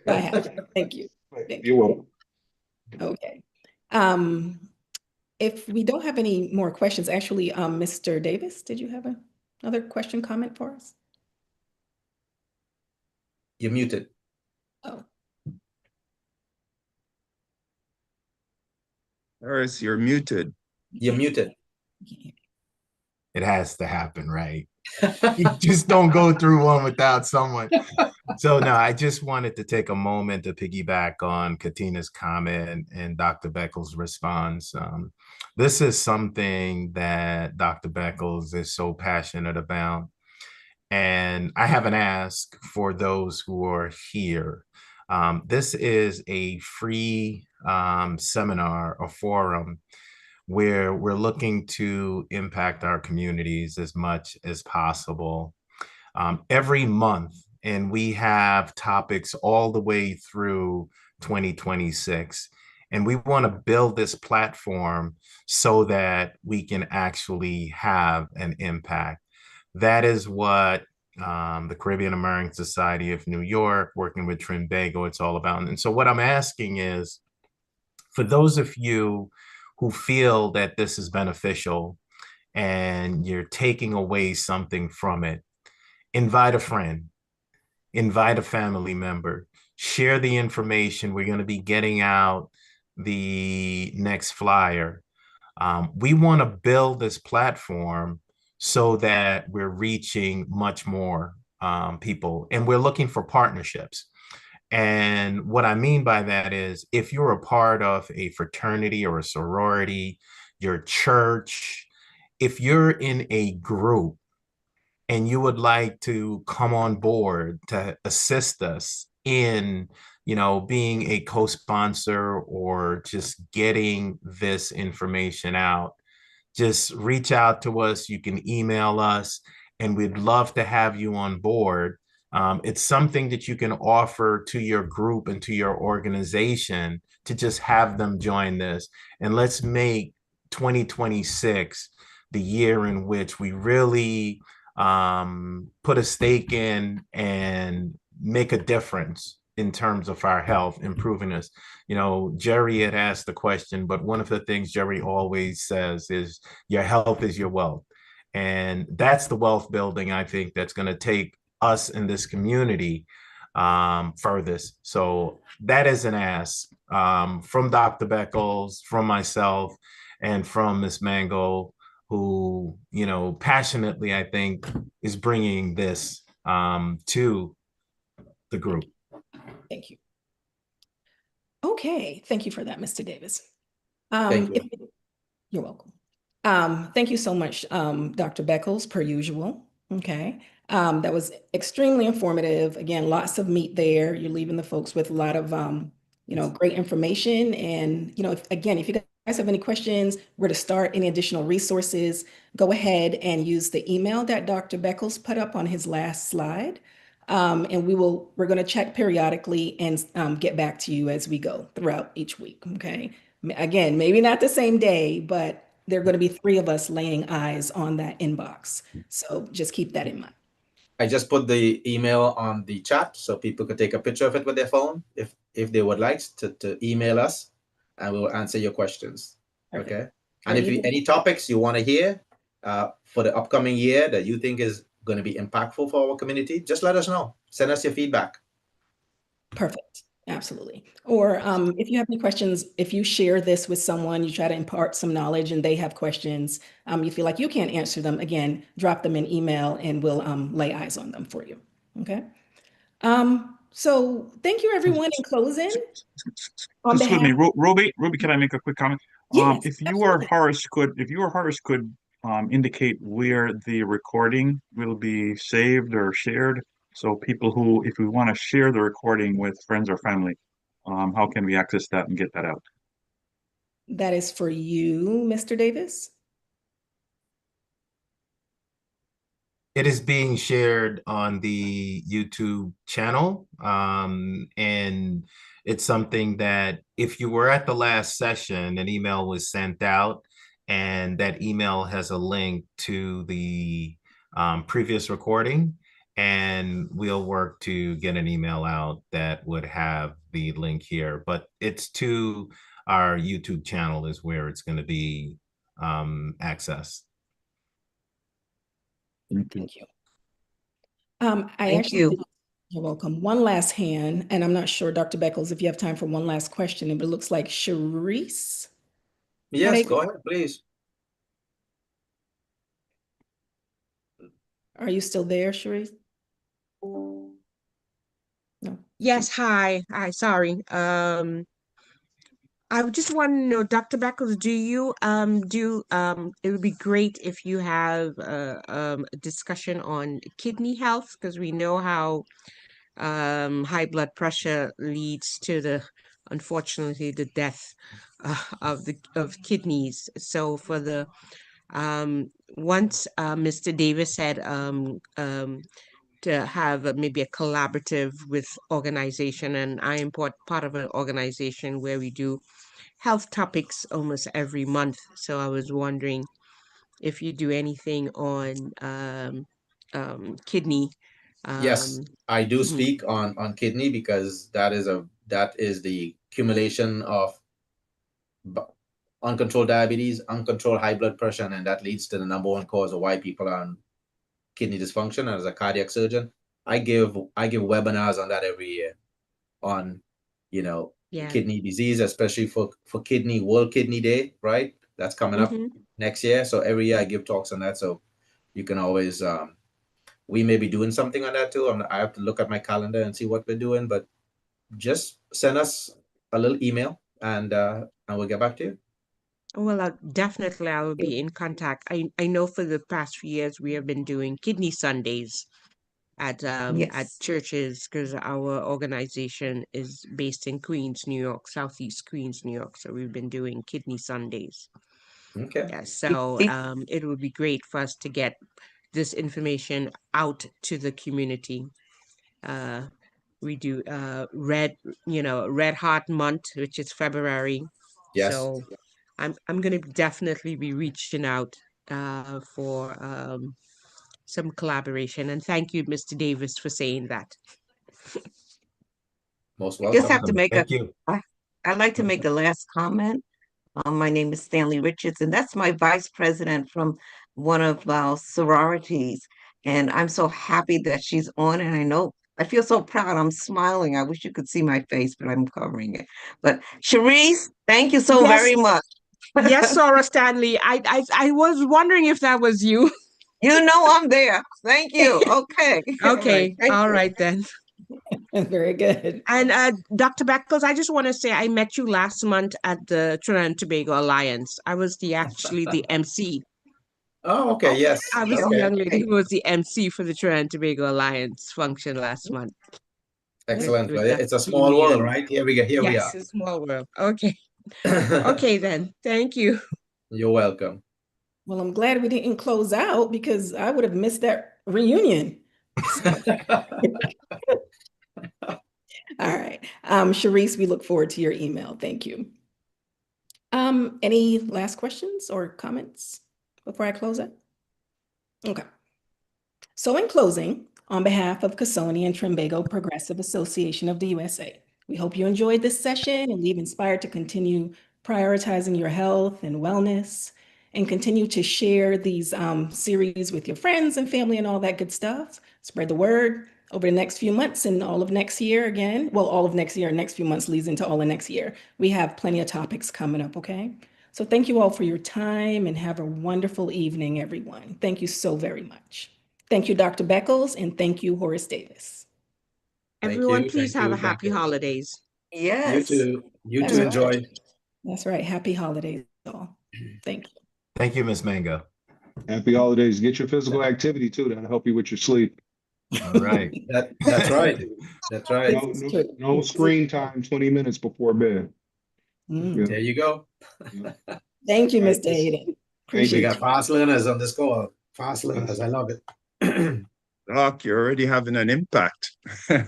Bye. Thank you. You're welcome. Okay. If we don't have any more questions, actually, Mr. Davis, did you have another question, comment for us? You're muted. Oh. Harris, you're muted. You're muted. It has to happen, right? You just don't go through one without someone. So no, I just wanted to take a moment to piggyback on Katina's comment and Dr. Beckles' response. This is something that Dr. Beckles is so passionate about. And I have an ask for those who are here. This is a free seminar, a forum, where we're looking to impact our communities as much as possible. Every month, and we have topics all the way through 2026. And we want to build this platform so that we can actually have an impact. That is what the Caribbean American Society of New York, working with Trinbago, it's all about. And so what I'm asking is, for those of you who feel that this is beneficial and you're taking away something from it, invite a friend, invite a family member, share the information. We're going to be getting out the next flyer. We want to build this platform so that we're reaching much more people, and we're looking for partnerships. And what I mean by that is, if you're a part of a fraternity or a sorority, your church, if you're in a group and you would like to come on board to assist us in, being a co-sponsor or just getting this information out, just reach out to us. You can email us, and we'd love to have you on board. It's something that you can offer to your group and to your organization to just have them join this. And let's make 2026 the year in which we really put a stake in and make a difference in terms of our health, improving us. Jerry had asked the question, but one of the things Jerry always says is your health is your wealth. And that's the wealth building, I think, that's going to take us in this community furthest. So that is an ask from Dr. Beckles, from myself, and from Ms. Mango, who, you know, passionately, I think, is bringing this to the group. Thank you. Okay, thank you for that, Mr. Davis. Thank you. You're welcome. Thank you so much, Dr. Beckles, per usual. Okay. That was extremely informative. Again, lots of meat there. You're leaving the folks with a lot of, great information. And, if you guys have any questions, where to start, any additional resources, go ahead and use the email that Dr. Beckles put up on his last slide. And we're going to check periodically and get back to you as we go throughout each week. Okay. Again, maybe not the same day, but there are going to be 3 of us laying eyes on that inbox. So just keep that in mind. I just put the email on the chat so people could take a picture of it with their phone if they would like to email us, and we will answer your questions. Perfect. Okay. And if any topics you want to hear for the upcoming year that you think is going to be impactful for our community, just let us know. Send us your feedback. Perfect. Absolutely. Or if you have any questions, if you share this with someone, you try to impart some knowledge and they have questions, you feel like you can't answer them, again, drop them in email and we'll lay eyes on them for you. Okay. So thank you, everyone, in closing. Excuse me, Ruby, can I make a quick comment? Yes, if you or Horace could indicate where the recording will be saved or shared, so people who, if we want to share the recording with friends or family, how can we access that and get that out? That is for you, Mr. Davis. It is being shared on the YouTube channel. And it's something that if you were at the last session, an email was sent out, and that email has a link to the previous recording. And we'll work to get an email out that would have the link here. But it's to our YouTube channel is where it's going to be accessed. Thank you. You're welcome. One last hand, and I'm not sure, Dr. Beckles, if you have time for one last question, but it looks like Sharice. Yes, go ahead, please. Are you still there, Sharice? No. Yes, hi. Sorry. I just want to know, Dr. Beckles, it would be great if you have a discussion on kidney health, because we know how high blood pressure leads to unfortunately, the death of kidneys. So for the once Mr. Davis said to have maybe a collaborative with organization, and I am part of an organization where we do health topics almost every month. So I was wondering if you do anything on kidney. Yes, I do speak on kidney, because that is the accumulation of uncontrolled diabetes, uncontrolled high blood pressure, and that leads to the #1 cause of why people are on kidney dysfunction. And as a cardiac surgeon, I give webinars on that every year on, kidney disease, especially for World Kidney Day, right? That's coming up next year. So every year I give talks on that. So you can always, we may be doing something on that too. I have to look at my calendar and see what we're doing, but just send us a little email and we'll get back to you. Well, I will be in contact. I know for the past few years we have been doing kidney Sundays at churches, because our organization is based in Queens, New York, Southeast Queens, New York. So we've been doing kidney Sundays. Okay. Yeah, so it would be great for us to get this information out to the community. We do Red Heart Month, which is February. Yes. So I'm going to definitely be reaching out for some collaboration. And thank you, Mr. Davis, for saying that. Most I welcome. just have to make Thank you. I'd like to make a last comment. My name is Stanley Richards, and that's my vice president from one of our sororities. And I'm so happy that she's on. And I feel so proud. I'm smiling. I wish you could see my face, but I'm covering it. But Sharice, thank you so very much. Yes, Sora Stanley. I was wondering if that was you. You know I'm there. Thank you. Okay. Okay, Thank all you. right then. Very good. And Dr. Beckles, I just want to say I met you last month at the Trinidad and Tobago Alliance. I was actually the MC. Oh, okay, yes. I was the Okay. young lady who was the MC for the Trinidad and Tobago Alliance function last month. Excellent. with Well, it's a Dr. small Feeney world, and- right? Here we go. Here we Yes, are. a small world. Okay. Okay then. Thank you. You're welcome. Well, I'm glad we didn't close out because I would have missed that reunion. All right. Sharice, we look forward to your email. Thank you. Any last questions or comments before I close it? Okay. So in closing, on behalf of Casoni and Trimbago Progressive Association of the USA, we hope you enjoyed this session and leave inspired to continue prioritizing your health and wellness and continue to share these series with your friends and family and all that good stuff. Spread the word over the next few months and all of next year again. Well, all of next year, next few months leads into all of next year. We have plenty of topics coming up, okay? So thank you all for your time and have a wonderful evening, everyone. Thank you so very much. Thank you, Dr. Beckles, and thank you, Horace Davis. Thank Everyone, you, please thank have you, a thank happy you. holidays. You Yes. too. You That's too right. enjoy. That's right. Happy holidays, all. Thank you. Thank you, Miss Mango. Happy holidays. Get your physical activity too. That'll help you with your sleep. All right. That's right. That's right. No, This is no, true. no screen time, 20 minutes before bed. Mm. There you go. Thank you, Right. Mr. Hayden. We Appreciate got you. fast learners on this call. Fast learners. I love it. Doc, you're already having an impact.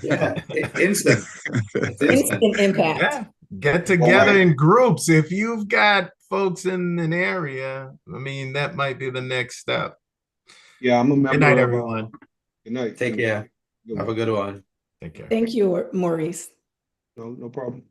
Yeah, instant. It's instant. Instant impact. Yeah. Get together in groups. If you've got folks in an area, I mean, that might be the next step. Yeah, I'm a member Good night, of, everyone. Good night. Take care. Good Have a one. good one. Take care. Thank you, Maurice. No problem.